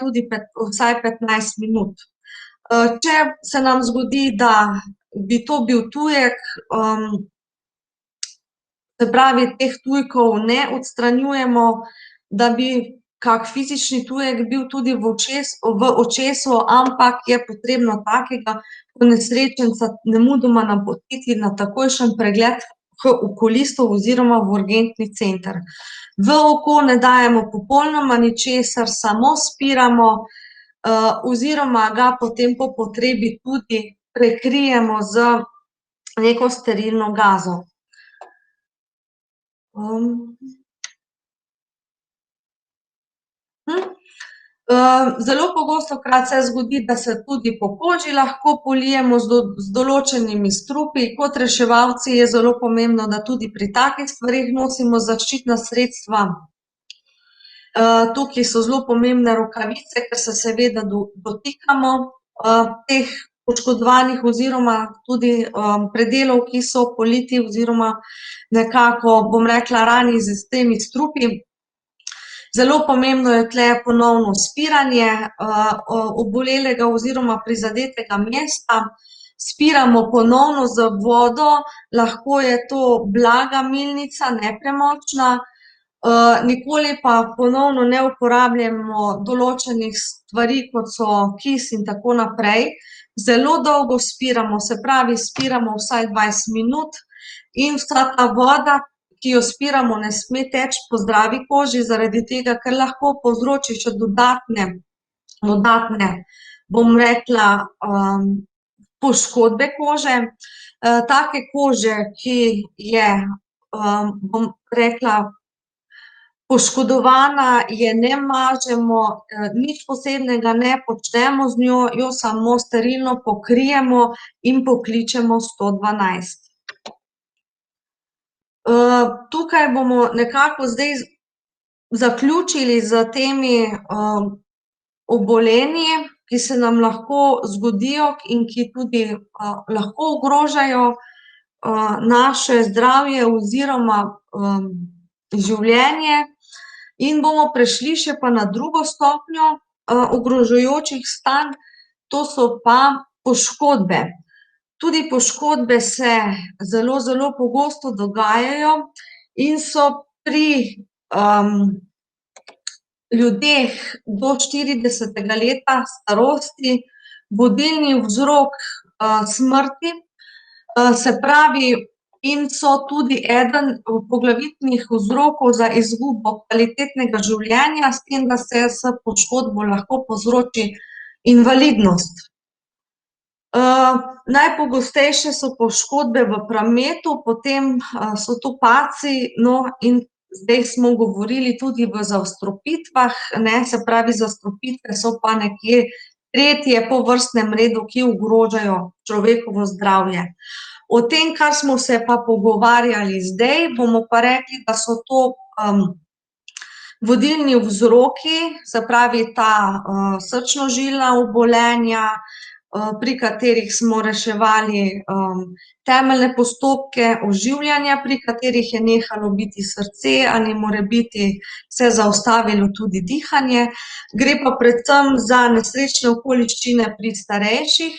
15 minut. Če se nam zgodi, da bi to bil tujek, se pravi, teh tujkov ne odstranjujemo, da bi kak fizični tujek bil tudi v očesu, ampak je potrebno takega ponesrečenca nemudoma napotiti na takojšen pregled k okulistu oziroma v urgentni center. V oko ne dajemo popolnoma ničesar, samo spiramo oziroma ga potem po potrebi tudi prekrijemo z neko sterilno gazo. Zelo pogostokrat se zgodi, da se tudi po koži lahko polijemo z določenimi strupi. Kot reševalci je zelo pomembno, da tudi pri takih stvareh nosimo zaščitna sredstva. Tukaj so zelo pomembne rokavice, ker se seveda dotikamo teh poškodovanih oziroma tudi predelov, ki so politi oziroma nekako, bom rekla, rani s temi strupi. Zelo pomembno je tule ponovno spiranje obolelega oziroma prizadetega mesta. Spiramo ponovno z vodo, lahko je to blaga milnica, ne premočna. Nikoli pa ponovno ne uporabljamo določenih stvari, kot so kis in tako naprej. Zelo dolgo spiramo, se pravi, spiramo vsaj 20 minut in vsa ta voda, ki jo spiramo, ne sme teči po zdravi koži, zaradi tega, ker lahko povzroči še dodatne, bom rekla, poškodbe kože. Take kože, ki je, bom rekla, Poškodovana je ne mažemo, nič posebnega ne počnemo z njo, jo samo sterilno pokrijemo in pokličemo 112. Tukaj bomo nekako zdaj zaključili s temi obolenji, ki se nam lahko zgodijo in ki tudi lahko ogrožajo naše zdravje oziroma življenje. In bomo prešli še pa na drugo stopnjo ogrožajočih stanj, to so pa poškodbe. Tudi poškodbe se zelo, zelo pogosto dogajajo in so pri ljudeh do 40. leta starosti vodilni vzrok smrti, se pravi, in so tudi eden poglavitnih vzrokov za izgubo kvalitetnega življenja, s tem, da se s poškodbo lahko povzroči invalidnost. Najpogostejše so poškodbe v prometu, potem so to padci, no, in zdaj smo govorili tudi v zastrupitvah, ne, se pravi, zastrupitve so pa nekje tretje po vrstnem redu, ki ogrožajo človekovo zdravje. O tem, kar smo se pa pogovarjali zdaj, bomo pa rekli, da so to vodilni vzroki, se pravi ta srčno-žilna obolenja, pri katerih smo reševali temeljne postopke oživljanja, pri katerih je nehalo biti srce ali morebiti se zaustavilo tudi dihanje. Gre pa predvsem za nesrečne okoliščine pri starejših,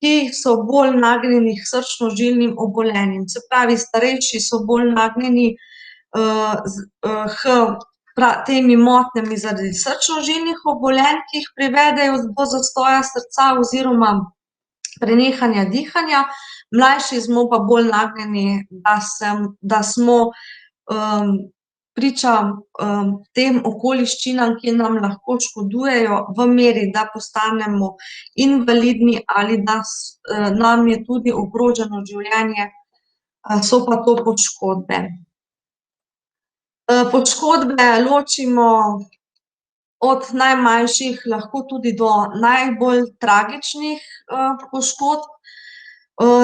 ki so bolj nagnjeni k srčno-žilnim obolenjem. Se pravi, starejši so bolj nagnjeni k temi motnjami zaradi srčno-žilnih obolenj, ki jih privedejo do zastoja srca oziroma prenehanja dihanja. Mlajši smo pa bolj nagnjeni, da smo priča tem okoliščinam, ki nam lahko škodujejo v meri, da postanemo invalidni ali da nam je tudi ogroženo življenje, so pa to poškodbe. Poškodbe ločimo od najmanjših, lahko tudi do najbolj tragičnih poškodb.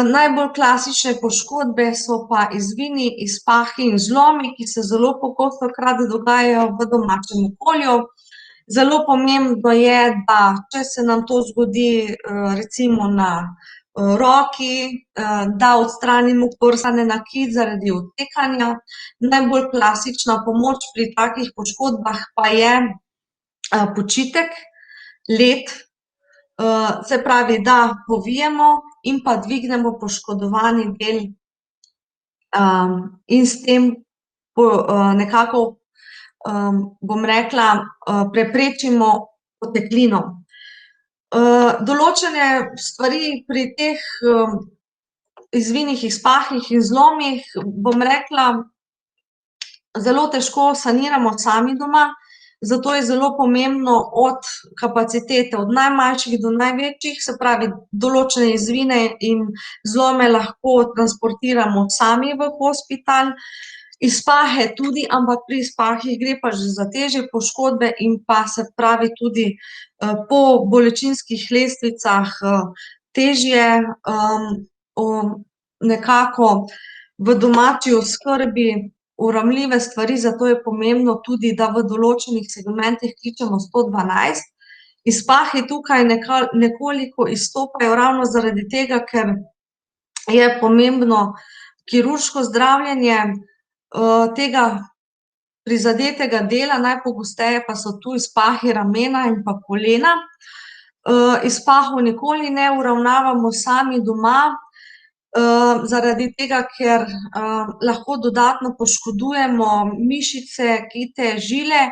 Najbolj klasične poškodbe so pa izvini, izpahi in zlomi, ki se zelo pogostokrat dogajajo v domačem okolju. Zelo pomembno je, da če se nam to zgodi recimo na roki, da odstranimo korsane nakit zaradi odtekanja. Najbolj klasična pomoč pri takih poškodbah pa je počitek, led, se pravi, da povijemo in pa dvignemo poškodovani del in s tem nekako, bom rekla, preprečimo oteklino. Določene stvari pri teh izvinih, izpahih in zlomih, bom rekla, zelo težko saniramo sami doma, zato je zelo pomembno od kapacitete, od najmanjših do največjih, se pravi, določene izvine in zlome lahko transportiramo sami v hospital, izpahe tudi, ampak pri izpahih gre pa že za težje poškodbe in pa, se pravi, tudi po bolečinskih lestvicah težje nekako v domači oskrbi uramljive stvari, zato je pomembno tudi, da v določenih segmentih kličemo 112. Izpahi tukaj nekoliko izstopajo ravno zaradi tega, ker je pomembno kirurško zdravljenje tega prizadetega dela, najpogosteje pa so tu izpahi ramena in pa kolena. Izpahov nikoli ne uravnavamo sami doma, zaradi tega, ker lahko dodatno poškodujemo mišice, kite, žile,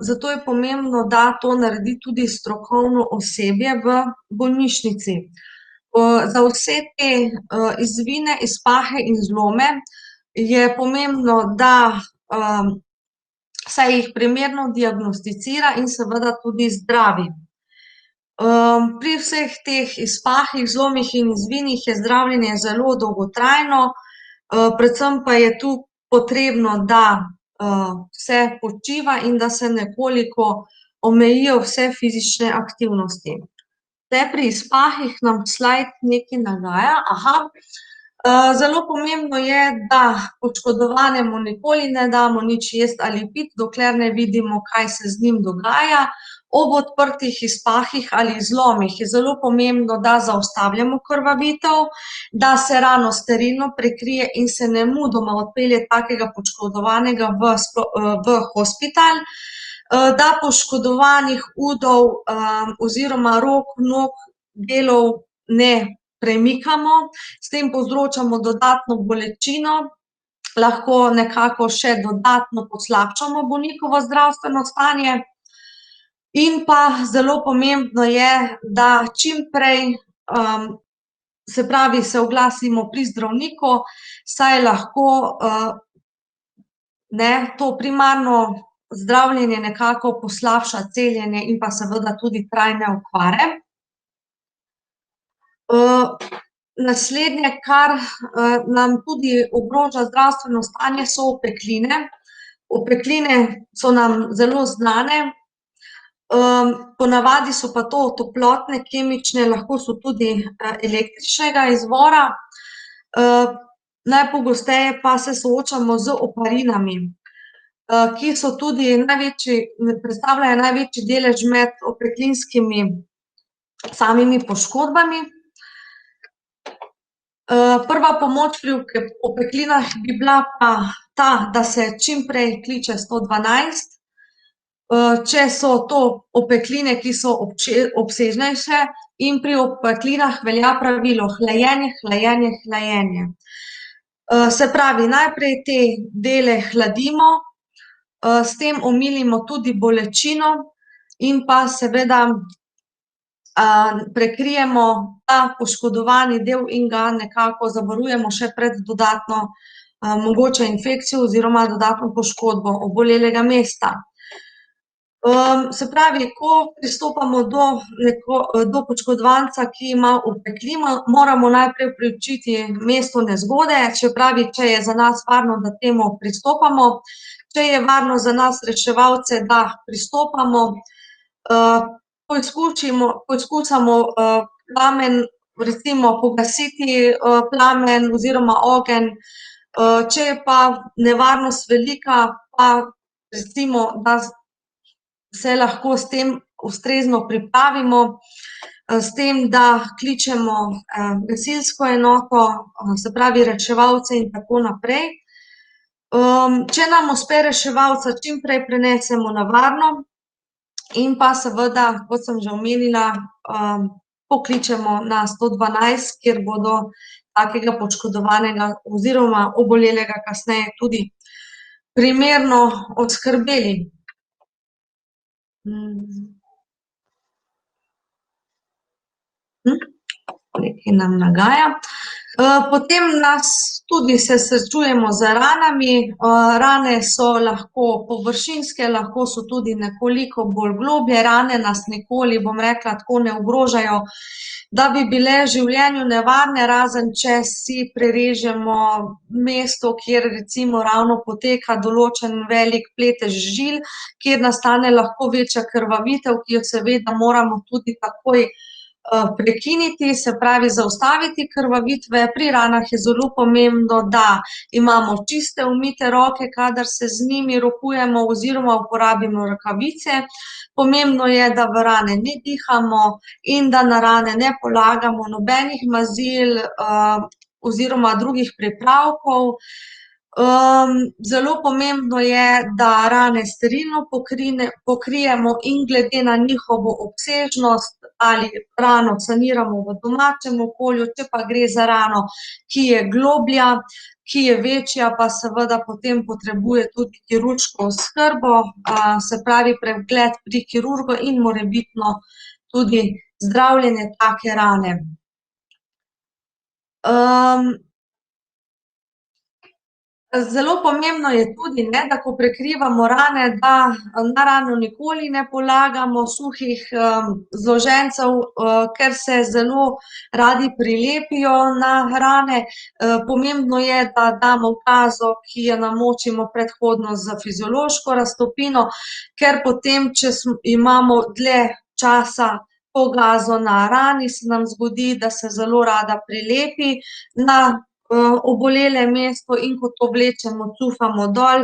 zato je pomembno, da to naredi tudi strokovno osebje v bolnišnici. Za vse te izvine, izpahe in zlome je pomembno, da se jih primerno diagnosticira in seveda tudi zdravi. Pri vseh teh izpahih, zlomih in izvinih je zdravljenje zelo dolgotrajno, predvsem pa je tu potrebno, da se počiva in da se nekoliko omejijo vse fizične aktivnosti. Zdaj pri izpahih nam slajd nekaj nagaja. Zelo pomembno je, da poškodovanemu nikoli ne damo nič jesti ali piti, dokler ne vidimo, kaj se z njim dogaja. Ob odprtih izpahih ali zlomih je zelo pomembno, da zaustavljamo krvavitev, da se rano sterilno prekrije in se nemudoma odpelje takega poškodovanega v hospital, da poškodovanih udov oziroma rok, nog, delov ne premikamo, s tem povzročamo dodatno bolečino, lahko nekako še dodatno poslabšamo bolnikovo zdravstveno stanje. In pa zelo pomembno je, da čim prej se pravi, se oglasimo pri zdravniku, saj lahko to primarno zdravljenje nekako poslabša celjenje in pa seveda tudi trajne okvare. Naslednje, kar nam tudi ogroža zdravstveno stanje, so opekline. Opekline so nam zelo znane, ponavadi so pa to toplotne, kemične, lahko so tudi električnega izvora. Najpogosteje pa se soočamo z oparinami, ki so tudi predstavljajo največji delež med opeklinskimi samimi poškodbami. Prva pomoč pri opeklinah bi bila pa ta, da se čim prej kliče 112. Če so to opekline, ki so obsežnejše, in pri opeklinah velja pravilo hlajenje, hlajenje, hlajenje. Se pravi, najprej te dele hladimo, s tem omilimo tudi bolečino in pa seveda prekrijemo ta poškodovani del in ga nekako zavarujemo še pred dodatno mogoče infekcijo oziroma dodatno poškodbo obolelega mesta. Se pravi, ko pristopamo do poškodovanca, ki ima opeklino, moramo najprej preučiti mesto nezgode, se pravi, če je za nas varno, da temu pristopamo, če je varno za nas reševalce, da pristopamo, poizkusimo plamen, recimo pogasiti plamen oziroma ogenj, če je pa nevarnost velika, pa recimo, da se lahko s tem ustrezno pripravimo, s tem, da kličemo gasilsko enoto, se pravi reševalce in tako naprej. Če nam uspe reševalca čim prej prenesemo na varno in pa seveda, kot sem že omenila, pokličemo na 112, kjer bodo takega poškodovanega oziroma obolelega kasneje tudi primerno oskrbeli. Nekaj nam nagaja. Potem tudi se srečujemo z ranami. Rane so lahko površinske, lahko so tudi nekoliko bolj globlje. Rane nas nikoli, bom rekla, tako ne ogrožajo, da bi bile življenju nevarne, razen če si prerežemo mesto, kjer recimo ravno poteka določen velik pletež žil, kjer nastane lahko večja krvavitev, ki jo seveda moramo tudi takoj prekiniti, se pravi zaustaviti krvavitve. Pri ranah je zelo pomembno, da imamo čiste, umite roke, kadar se z njimi rokujemo oziroma uporabimo rokavice. Pomembno je, da v rane ne dihamo in da na rane ne polagamo nobenih mazil oziroma drugih pripravkov. Zelo pomembno je, da rane sterilno pokrijemo in glede na njihovo obsežnost ali rano saniramo v domačem okolju, če pa gre za rano, ki je globlja, ki je večja, pa seveda potem potrebuje tudi kirurško oskrbo, se pravi pregled pri kirurgu in morebitno tudi zdravljenje take rane. Zelo pomembno je tudi, ne, da ko prekrivamo rane, da na rano nikoli ne polagamo suhih zložencev, ker se zelo radi prilepijo na rane. Pomembno je, da damo gazo, ki jo namočimo predhodno z fiziološko raztopino, ker potem, če imamo dlje časa to gazo na rani, se nam zgodi, da se zelo rada prilepi na obolele mesto in ko to vlečemo, cufamo dol,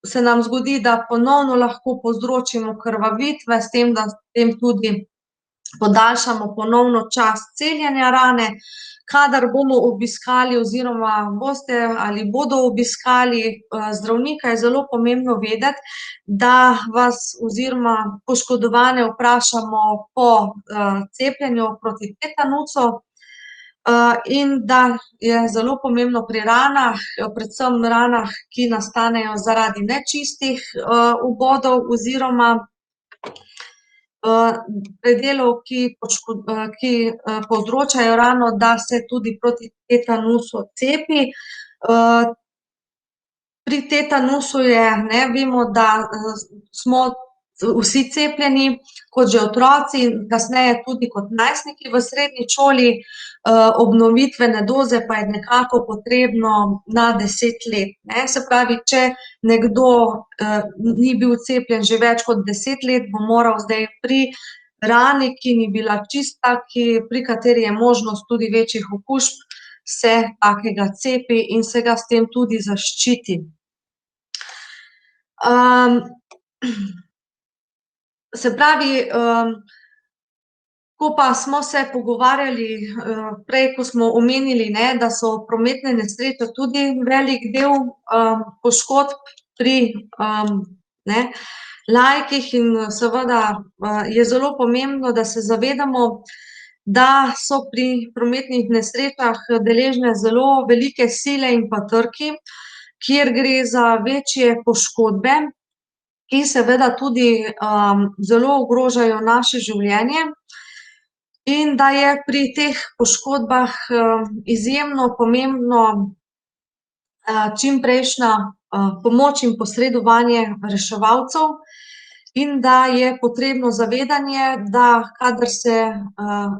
se nam zgodi, da ponovno lahko povzročimo krvavitve, s tem, da s tem tudi podaljšamo ponovno čas celjenja rane. Kadar bomo obiskali oziroma boste ali bodo obiskali zdravnika, je zelo pomembno vedeti, da vas oziroma poškodovane vprašamo po cepljenju proti tetanusu, in da je zelo pomembno pri ranah, predvsem ranah, ki nastanejo zaradi nečistih vbodov oziroma predelov, ki povzročajo rano, da se tudi proti tetanusu cepi. Pri tetanusu je, ne, vemo, da smo vsi cepljeni, kot že otroci in kasneje tudi kot najstniki v srednji šoli, obnovitvene doze pa je nekako potrebno na 10 let, ne. Se pravi, če nekdo ni bil cepljen že več kot 10 let, bo moral zdaj pri rani, ki ni bila čista, pri kateri je možnost tudi večjih okužb, se takega cepi in se ga s tem tudi zaščiti. Se pravi, ko pa smo se pogovarjali prej, ko smo omenili, ne, da so prometne nesreče tudi velik del poškodb pri laikih in seveda je zelo pomembno, da se zavedamo, da so pri prometnih nesrečah deležne zelo velike sile in pa trki, kjer gre za večje poškodbe, ki seveda tudi zelo ogrožajo naše življenje, in da je pri teh poškodbah izjemno pomembno čimprejšnja pomoč in posredovanje reševalcev in da je potrebno zavedanje, da kadar se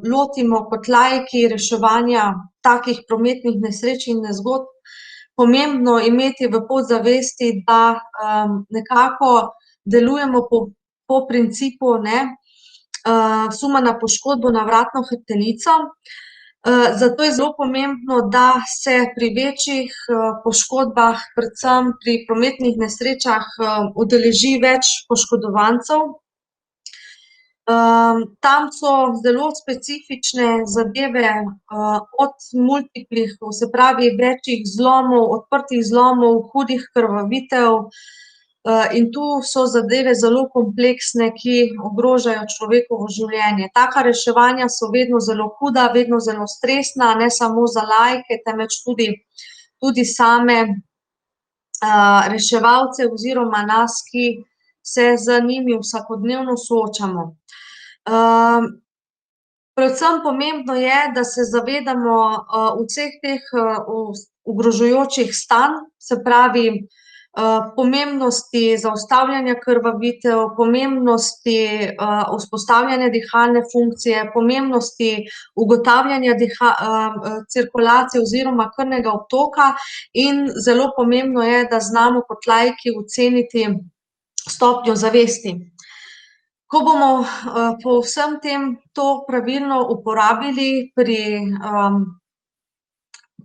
lotimo kot laiki reševanja takih prometnih nesreč in nezgod, pomembno imeti v podzavesti, da nekako delujemo po principu, ne, suma na poškodbo na vratno hrbtenico. Zato je zelo pomembno, da se pri večjih poškodbah, predvsem pri prometnih nesrečah, udeleži več poškodovancev. Tam so zelo specifične zadeve, od multiplih, se pravi večjih zlomov, odprtih zlomov, hudih krvavitev, in tu so zadeve zelo kompleksne, ki ogrožajo človekovo življenje. Taka reševanja so vedno zelo huda, vedno zelo stresna, ne samo za laike, temveč tudi same reševalce oziroma nas, ki se z njimi vsakodnevno soočamo. Predvsem pomembno je, da se zavedamo vseh teh ogrožajočih stanj, se pravi pomembnosti zaustavljanja krvavitev, pomembnosti vzpostavljanja dihalne funkcije, pomembnosti ugotavljanja cirkulacije oziroma krvnega obtoka in zelo pomembno je, da znamo kot laiki oceniti stopnjo zavesti. Ko bomo po vsem tem to pravilno uporabili pri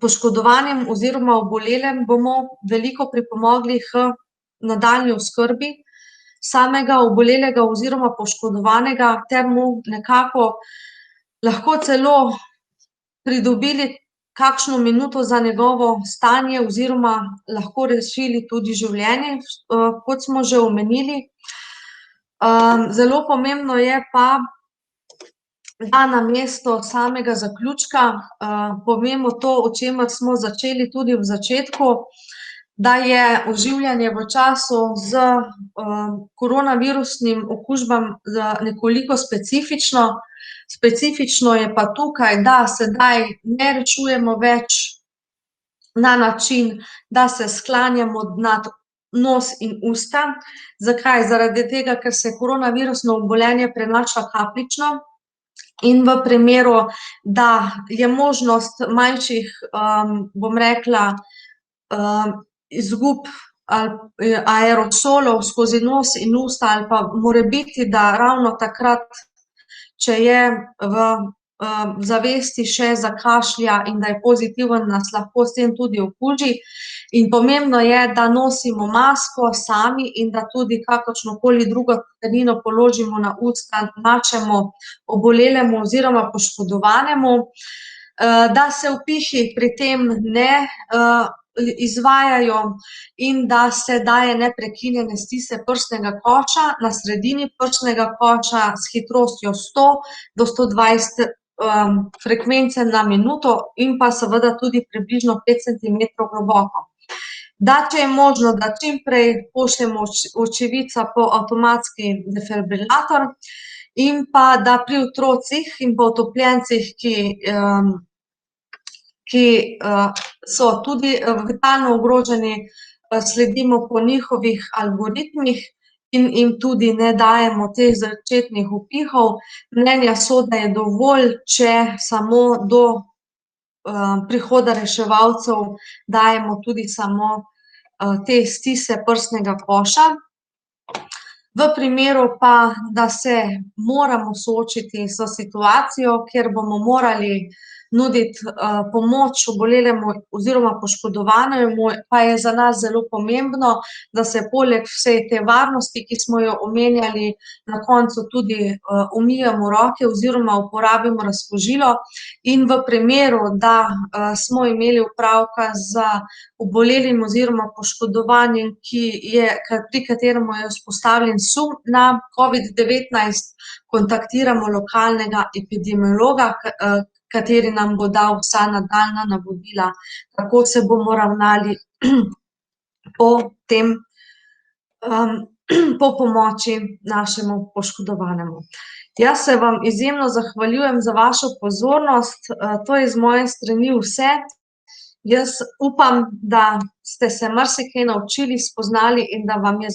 poškodovanem oziroma obolelem, bomo veliko pripomogli k nadaljnji oskrbi samega obolelega oziroma poškodovanega ter mu nekako lahko celo pridobili kakšno minuto za njegovo stanje oziroma lahko rešili tudi življenje, kot smo že omenili. Zelo pomembno je pa, da namesto samega zaključka povemo to, o čemer smo začeli tudi v začetku, da je oživljanje v času s koronavirusnim okužbam nekoliko specifično. Specifično je pa tukaj, da sedaj ne rešujemo več na način, da se sklanjamo nad nos in usta. Zakaj? Zaradi tega, ker se koronavirusno obolenje prenaša kapljično in v primeru, da je možnost manjših, bom rekla, izgub aerosolov skozi nos in usta ali pa morebiti, da ravno takrat, če je v zavesti še zakašlja in da je pozitiven, nas lahko s tem tudi okuži. In pomembno je, da nosimo masko sami in da tudi kakršnokoli drugo tkanino položimo na usta našemu obolelemu oziroma poškodovanemu, da se vpihi pri tem ne izvajajo in da se daje neprekinjene stisne prsnega koša na sredini prsnega koša s hitrostjo 100 do 120 frekvence na minuto in pa seveda tudi približno 5 centimetrov globoko. Da, če je možno, da čim prej pošljemo očividca po avtomatski defibrilator in pa da pri otrocih in pa utopljencih, ki so tudi vitalno ogroženi, sledimo po njihovih algoritmih in jim tudi ne dajemo teh začetnih vpihov. Mnenja so, da je dovolj, če samo do prihoda reševalcev dajemo tudi samo te stise prsnega koša. V primeru pa, da se moramo soočiti s situacijo, kjer bomo morali nuditi pomoč obolelemu oziroma poškodovanemu, pa je za nas zelo pomembno, da se poleg vse te varnosti, ki smo jo omenjali, na koncu tudi umijemo roke oziroma uporabimo razkužilo. In v primeru, da smo imeli opravka z obolelim oziroma poškodovanim, pri katerem je vzpostavljen sum na COVID-19, kontaktiramo lokalnega epidemiologa, kateri nam bo dal vsa nadaljnja navodila, kako se bomo ravnali po pomoči našemu poškodovanemu. Jaz se vam izjemno zahvaljujem za vašo pozornost, to je z moje strani vse. Jaz upam, da ste se marsikaj naučili, spoznali in da vam je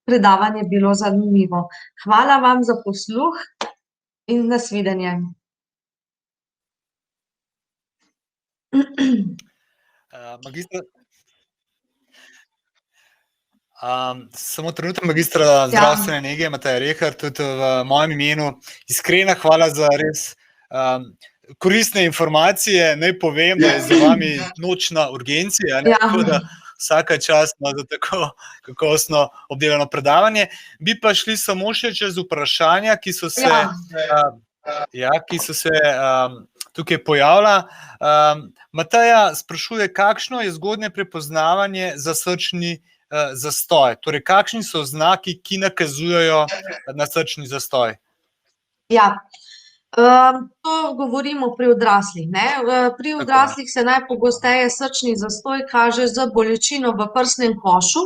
predavanje bilo zanimivo. Hvala vam za posluh in nasvidenje.
Samo trenutek, magistra zdravstvene nege Mateja Rehar, tudi v mojem imenu iskrena hvala za res koristne informacije. Naj povem, da je za vami nočna urgencija, tako da vsaka čast za tako kakovostno obdelano predavanje. Bi pa šli samo še čez vprašanja, ki so se tukaj pojavila. Mateja sprašuje, kakšno je zgodnje prepoznavanje za srčni zastoj? Torej, kakšni so znaki, ki nakazujejo na srčni zastoj?
Ja, to govorimo pri odraslih. Pri odraslih se najpogosteje srčni zastoj kaže z bolečino v prsnem košu,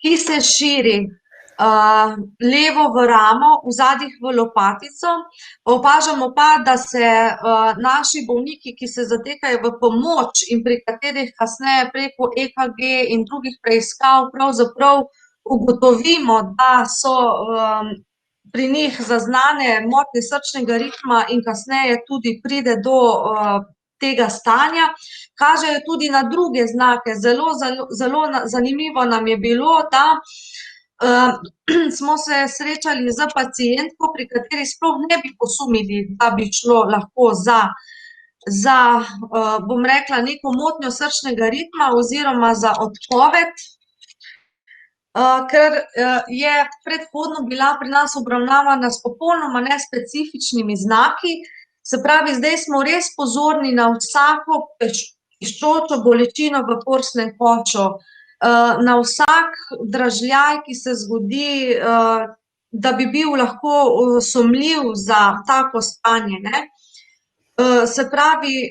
ki se širi levo v ramo, vzadih v lopatico. Opažamo pa, da se naši bolniki, ki se zatekajo v pomoč in pri katerih kasneje preko EKG in drugih preiskav pravzaprav ugotovimo, da so pri njih zaznane motnje srčnega ritma in kasneje tudi pride do tega stanja, kažejo tudi na druge znake. Zelo zanimivo nam je bilo, da smo se srečali z pacientko, pri kateri sploh ne bi posumili, da bi šlo lahko za bom rekla, neko motnjo srčnega ritma oziroma za odpoved, ker je predhodno bila pri nas obravnavana s popolnoma nespecifičnimi znaki. Se pravi, zdaj smo res pozorni na vsako piščočo bolečino v prsnem košu, na vsak dražljaj, ki se zgodi, da bi bil lahko sumljiv za tako stanje. Se pravi,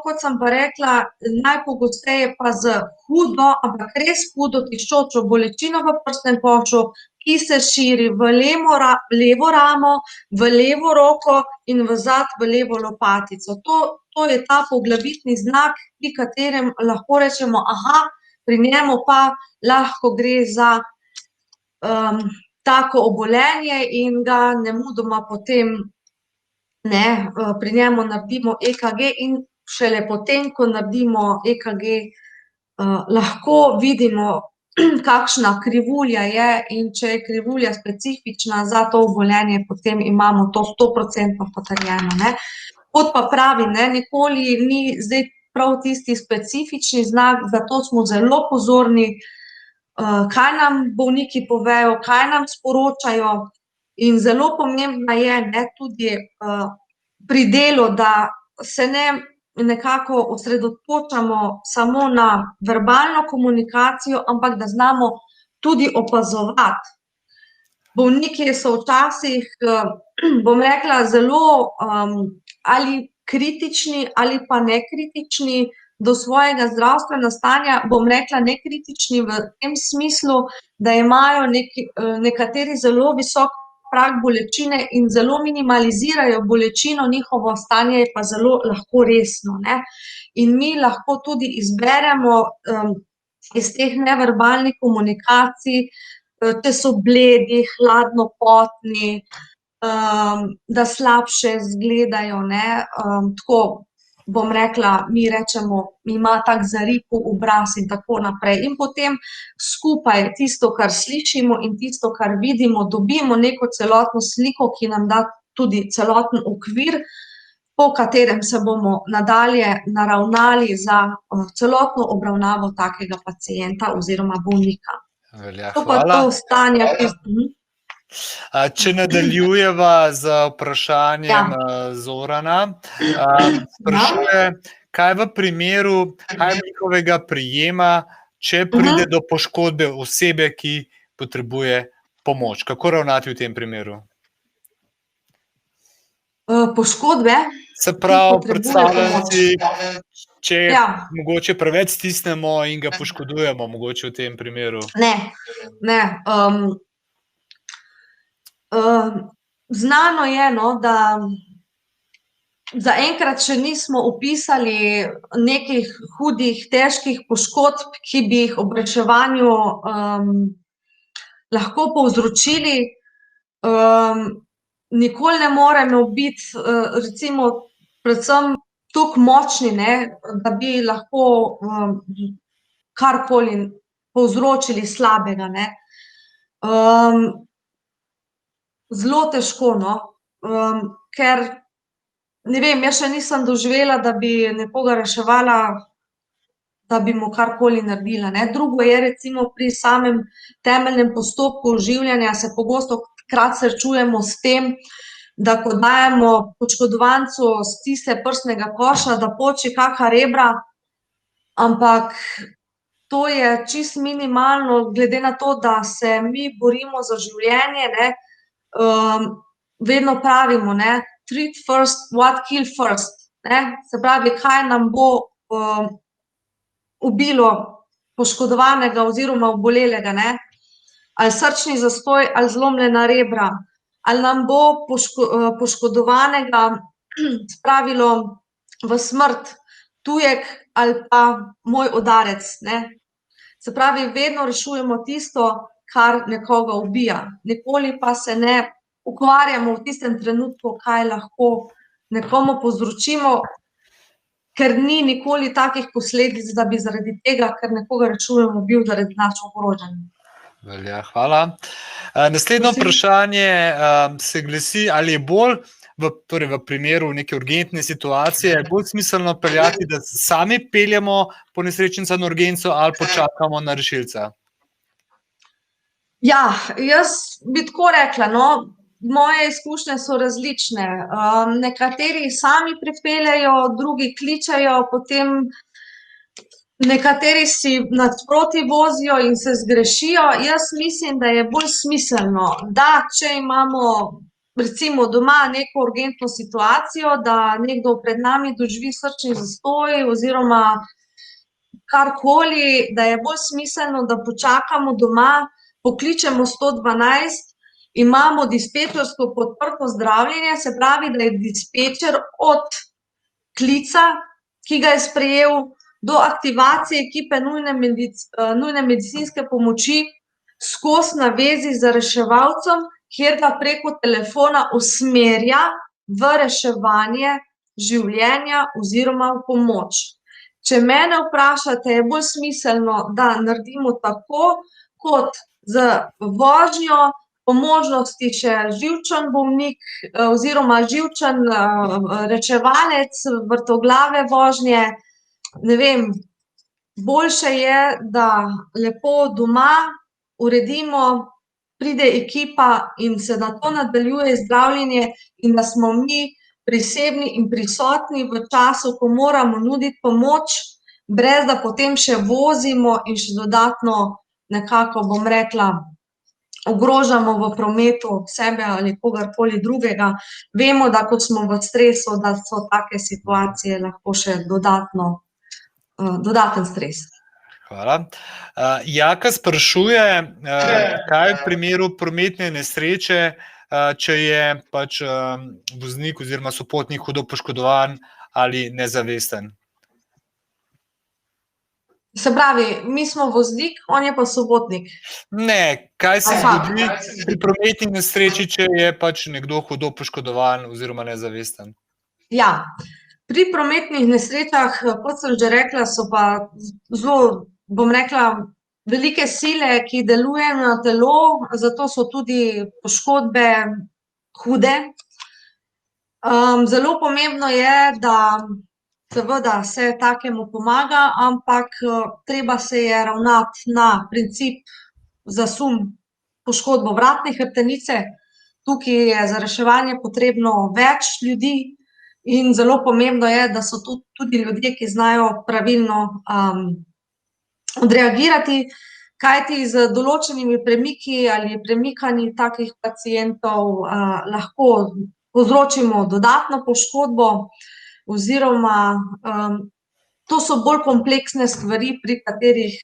kot sem pa rekla, najpogosteje pa z hudo, ampak res hudo tiščočo bolečino v prsnem košu, ki se širi v levo ramo, v levo roko in v zad v levo lopatico. To je ta poglavitni znak, pri katerem lahko rečemo, aha, pri njemu pa lahko gre za tako obolenje in ga nemudoma potem pri njemu naredimo EKG in šele potem, ko naredimo EKG, lahko vidimo, kakšna krivulja je, in če je krivulja specifična za to obolenje, potem imamo to 100% potrjeno, ne. Kot pa pravim, nikoli ni zdaj prav tisti specifični znak, zato smo zelo pozorni, kaj nam bolniki povejo, kaj nam sporočajo, in zelo pomembna je, tudi pri delu, da se nekako osredotočamo samo na verbalno komunikacijo, ampak da znamo tudi opazovati. Bolniki so včasih, bom rekla, zelo ali kritični ali pa nekritični do svojega zdravstvenega stanja, bom rekla nekritični v tem smislu, da imajo nekateri zelo visok prag bolečine in zelo minimalizirajo bolečino, njihovo stanje je pa zelo lahko resno, ne. In mi lahko tudi izberemo iz teh neverbalnih komunikacij, če so bledi, hladnopotni, da slabše izgledajo, tako, bom rekla, mi rečemo, ima tak zaripu obraz in tako naprej. In potem skupaj tisto, kar slišimo, in tisto, kar vidimo, dobimo neko celotno sliko, ki nam da tudi celoten okvir, po katerem se bomo nadalje naravnali za celotno obravnavo takega pacienta oziroma bolnika.
Velja,
To pa
hvala.
to stanje,
Če nadaljujeva z vprašanjem Zorana, sprašuje, kaj v primeru Heimlichovega prijema, če pride do poškodbe osebe, ki potrebuje pomoč. Kako ravnati v tem primeru?
Poškodbe.
Se pravi,
potrebuje
predstavljam
pomoč.
si, če
Ja.
mogoče preveč stisnemo in ga poškodujemo, mogoče v tem primeru.
Ne. Znano je, da zaenkrat še nismo opisali nekih hudih, težkih poškodb, ki bi jih ob reševanju lahko povzročili. Nikoli ne moremo biti, recimo, predvsem toliko močni, da bi lahko karkoli povzročili slabega, Zelo težko, ker, ne vem, jaz še nisem doživela, da bi nekoga reševala, da bi mu karkoli naredila, Drugo je recimo pri samem temeljnem postopku oživljanja se pogostokrat srečujemo s tem, da ko dajemo poškodovancu stisne prsnega koša, da poči kaka rebra, ampak to je čisto minimalno, glede na to, da se mi borimo za življenje, vedno pravimo, treat first, what kill first, Se pravi, kaj nam bo ubilo poškodovanega oziroma obolelega, Ali srčni zastoj ali zlomljena rebra, ali nam bo poškodovanega spravilo v smrt tujek ali pa moj udarec, Se pravi, vedno rešujemo tisto, kar nekoga ubija. Nikoli pa se ne ukvarjamo v tistem trenutku, kaj lahko nekomu povzročimo, ker ni nikoli takih posledic, da bi zaradi tega, ker nekoga rešujemo, bil zaradi nas ogrožen.
Velja, hvala. Naslednje vprašanje se glasi, ali je bolj, torej v primeru neke urgentne situacije, bolj smiselno peljati, da sami peljemo ponesrečenca na urgenco ali počakamo na rešilca?
Ja, jaz bi tako rekla, moje izkušnje so različne. Nekateri sami pripeljejo, drugi kličejo, potem nekateri si nasproti vozijo in se zgrešijo. Jaz mislim, da je bolj smiselno, da če imamo recimo doma neko urgentno situacijo, da nekdo pred nami doživi srčni zastoj oziroma karkoli, da je bolj smiselno, da počakamo doma, pokličemo 112, imamo dispečersko podprto zdravljenje, se pravi, da je dispečer od klica, ki ga je sprejel, do aktivacije ekipe nujne medicinske pomoči skozi na vezi z reševalcem, kjer ga preko telefona usmerja v reševanje življenja oziroma v pomoč. Če mene vprašate, je bolj smiselno, da naredimo tako, kot z vožnjo, po možnosti še živčen bolnik oziroma živčen reševalec, vrtoglave vožnje. Ne vem, boljše je, da lepo doma uredimo, pride ekipa in se na to nadaljuje zdravljenje in da smo mi prisebni in prisotni v času, ko moramo nuditi pomoč, brez da potem še vozimo in še dodatno nekako, bom rekla, ogrožamo v prometu sebe ali kogarkoli drugega. Vemo, da ko smo v stresu, da so take situacije lahko še dodaten stres.
Hvala. Jaka sprašuje, kaj v primeru prometne nesreče, če je pač voznik oziroma sopotnik hudo poškodovan ali nezavesten?
Se pravi, mi smo voznik, on je pa sopotnik.
Ne, kaj se zgodi pri prometni nesreči, če je pač nekdo hudo poškodovan oziroma nezavesten?
Ja, pri prometnih nesrečah, kot sem že rekla, so pa zelo, bom rekla, velike sile, ki delujejo na telo, zato so tudi poškodbe hude. Zelo pomembno je, da seveda se takemu pomaga, ampak treba se je ravnati na princip za sum poškodbo vratne hrbtenice. Tukaj je za reševanje potrebno več ljudi in zelo pomembno je, da so tudi ljudje, ki znajo pravilno odreagirati, kajti z določenimi premiki ali premikanji takih pacientov lahko povzročimo dodatno poškodbo oziroma to so bolj kompleksne stvari, pri katerih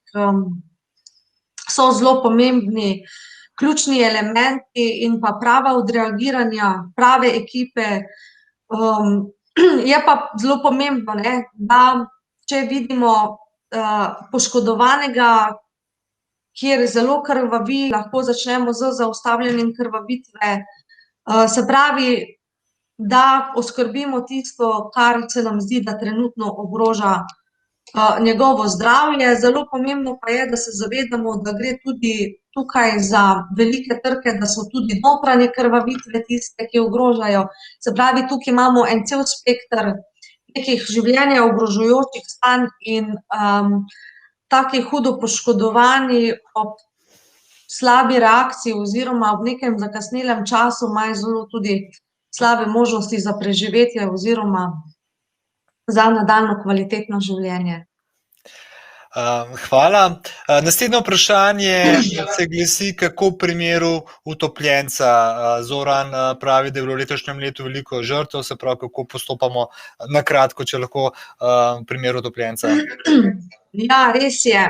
so zelo pomembni ključni elementi in pa prava odreagiranja, prave ekipe. Je pa zelo pomembno, da če vidimo poškodovanega, kjer zelo krvavi, lahko začnemo z zaustavljanjem krvavitve. Se pravi, da oskrbimo tisto, kar se nam zdi, da trenutno ogroža njegovo zdravje. Zelo pomembno pa je, da se zavedamo, da gre tudi tukaj za velike trke, da so tudi notranje krvavitve tiste, ki ogrožajo. Se pravi, tukaj imamo en cel spekter nekih življenja ogrožajočih stanj in taki hudo poškodovani ob slabi reakciji oziroma ob nekem zakasnelem času imajo zelo tudi slabe možnosti za preživetje oziroma za nadaljnje kvalitetno življenje.
Hvala. Naslednje vprašanje se glasi, kako v primeru utopljenca. Zoran pravi, da je bilo v letošnjem letu veliko žrtev, se pravi, kako postopamo na kratko, če lahko v primeru utopljenca.
Ja, res je.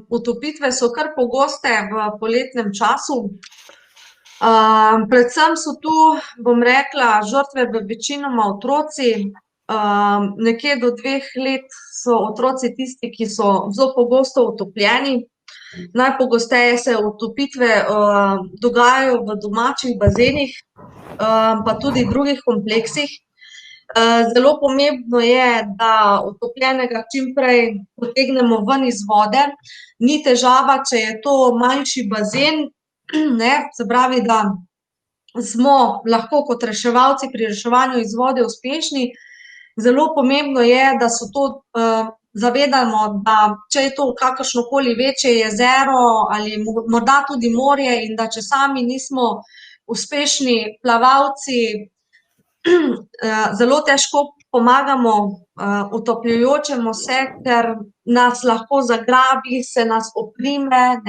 Utopitve so kar pogoste v poletnem času. Predvsem so tu, bom rekla, žrtve večinoma otroci. Nekje do 2 let so otroci tisti, ki so zelo pogosto utopljeni. Najpogosteje se utopitve dogajajo v domačih bazenih, pa tudi drugih kompleksih. Zelo pomembno je, da utopljenega čim prej potegnemo ven iz vode. Ni težava, če je to manjši bazen, se pravi, da smo lahko kot reševalci pri reševanju iz vode uspešni. Zelo pomembno je, da se to zavedamo, da če je to kakršnokoli večje jezero ali morda tudi morje in da če sami nismo uspešni plavalci, zelo težko pomagamo utopljajočemu se, ker nas lahko zagrabi, se nas oprime.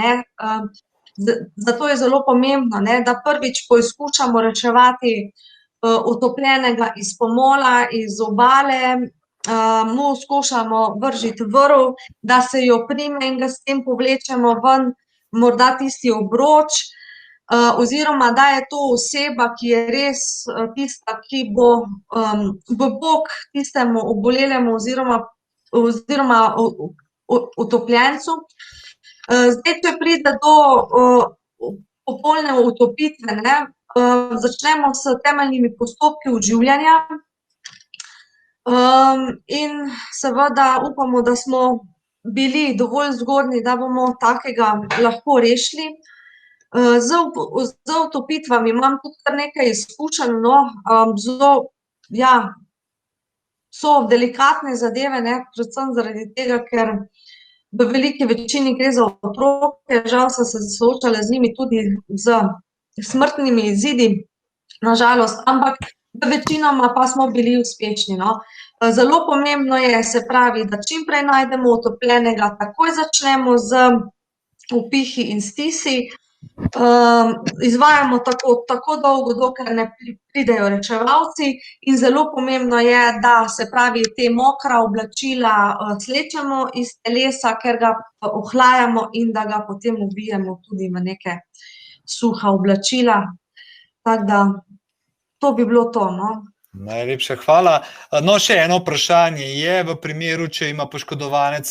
Zato je zelo pomembno, da prvič poizkušamo reševati utopljenega iz pomola, iz obale, mu skušamo vržiti vrv, da se jo prime in ga s tem povlečemo ven. morda tisti obroč, oziroma da je to oseba, ki je res tista, ki bo v bok tistemu obolelemu oziroma utopljencu. Zdaj, če pride do popolne utopitve, ne, začnemo s temeljnimi postopki oživljanja. In seveda upamo, da smo bili dovolj zgodnji, da bomo takega lahko rešili. Z utopitvami imam tudi kar nekaj izkušenj, no, zelo, ja, so delikatne zadeve, ne, predvsem zaradi tega, ker v veliki večini gre za otroke, žal sem se soočala z njimi tudi z smrtnimi izidi, na žalost, ampak večinoma pa smo bili uspešni, no. Zelo pomembno je, se pravi, da čim prej najdemo utopljenega, takoj začnemo z vpihi in stisi, izvajamo tako dolgo, dokler ne pridejo reševalci, in zelo pomembno je, da, se pravi, te mokra oblačila slečemo iz telesa, ker ga ohlajamo, in da ga potem ovijemo tudi v neke suha oblačila. Tako da, to bi bilo to, no.
Najlepša hvala. No, še eno vprašanje je, v primeru, če ima poškodovanec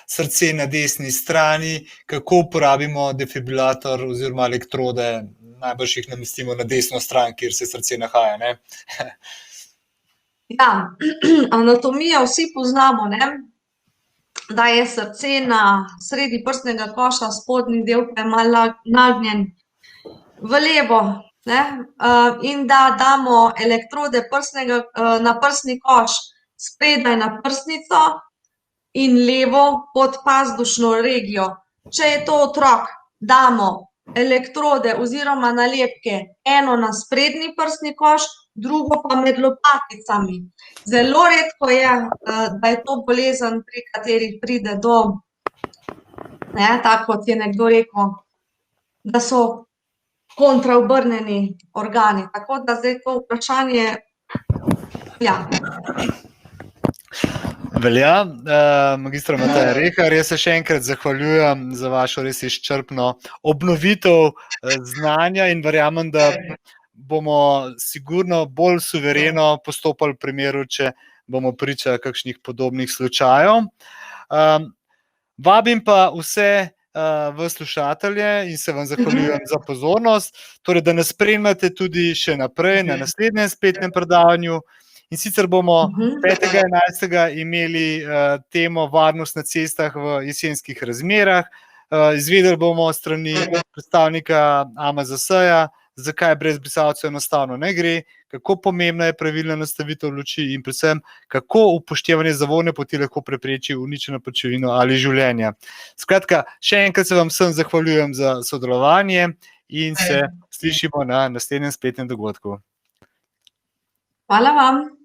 srce na desni strani, kako uporabimo defibrilator oziroma elektrode, najbrž jih namestimo na desno stran, kjer se srce nahaja, ne?
Ja, anatomijo vsi poznamo, ne, da je srce na sredi prsnega koša, spodnji del pa je malo nagnjen v levo, ne, in da damo elektrode na prsni koš spredaj na prsnico in levo pod pazdušno regijo. Če je to otrok, damo elektrode oziroma nalepke, eno na sprednji prsni koš, drugo pa med lopaticami. Zelo redko je, da je to bolezen, pri kateri pride do, ne, tako kot je nekdo rekel, da so kontraobrnjeni organi. Tako da zdaj to vprašanje, ja.
Velja, magistra Mateja Rehar, jaz se še enkrat zahvaljujem za vašo res izčrpno obnovitev znanja in verjamem, da bomo sigurno bolj suvereno postopali v primeru, če bomo priča kakšnih podobnih slučajev. Vabim pa vse v slušatelje in se vam zahvaljujem za pozornost, torej, da nas spremljate tudi še naprej na naslednjem spletnem predavanju. In sicer bomo 5.11. imeli temo varnost na cestah v jesenskih razmerah. Izvedeli bomo strani predstavnika AMZS-ja, zakaj brez brisalcev enostavno ne gre, kako pomembna je pravilna nastavitev luči in predvsem, kako upoštevanje zavorne poti lahko prepreči uničeno pločevino ali življenje. Skratka, še enkrat se vam vsem zahvaljujem za sodelovanje in se slišimo na naslednjem spletnem dogodku.
Hvala vam.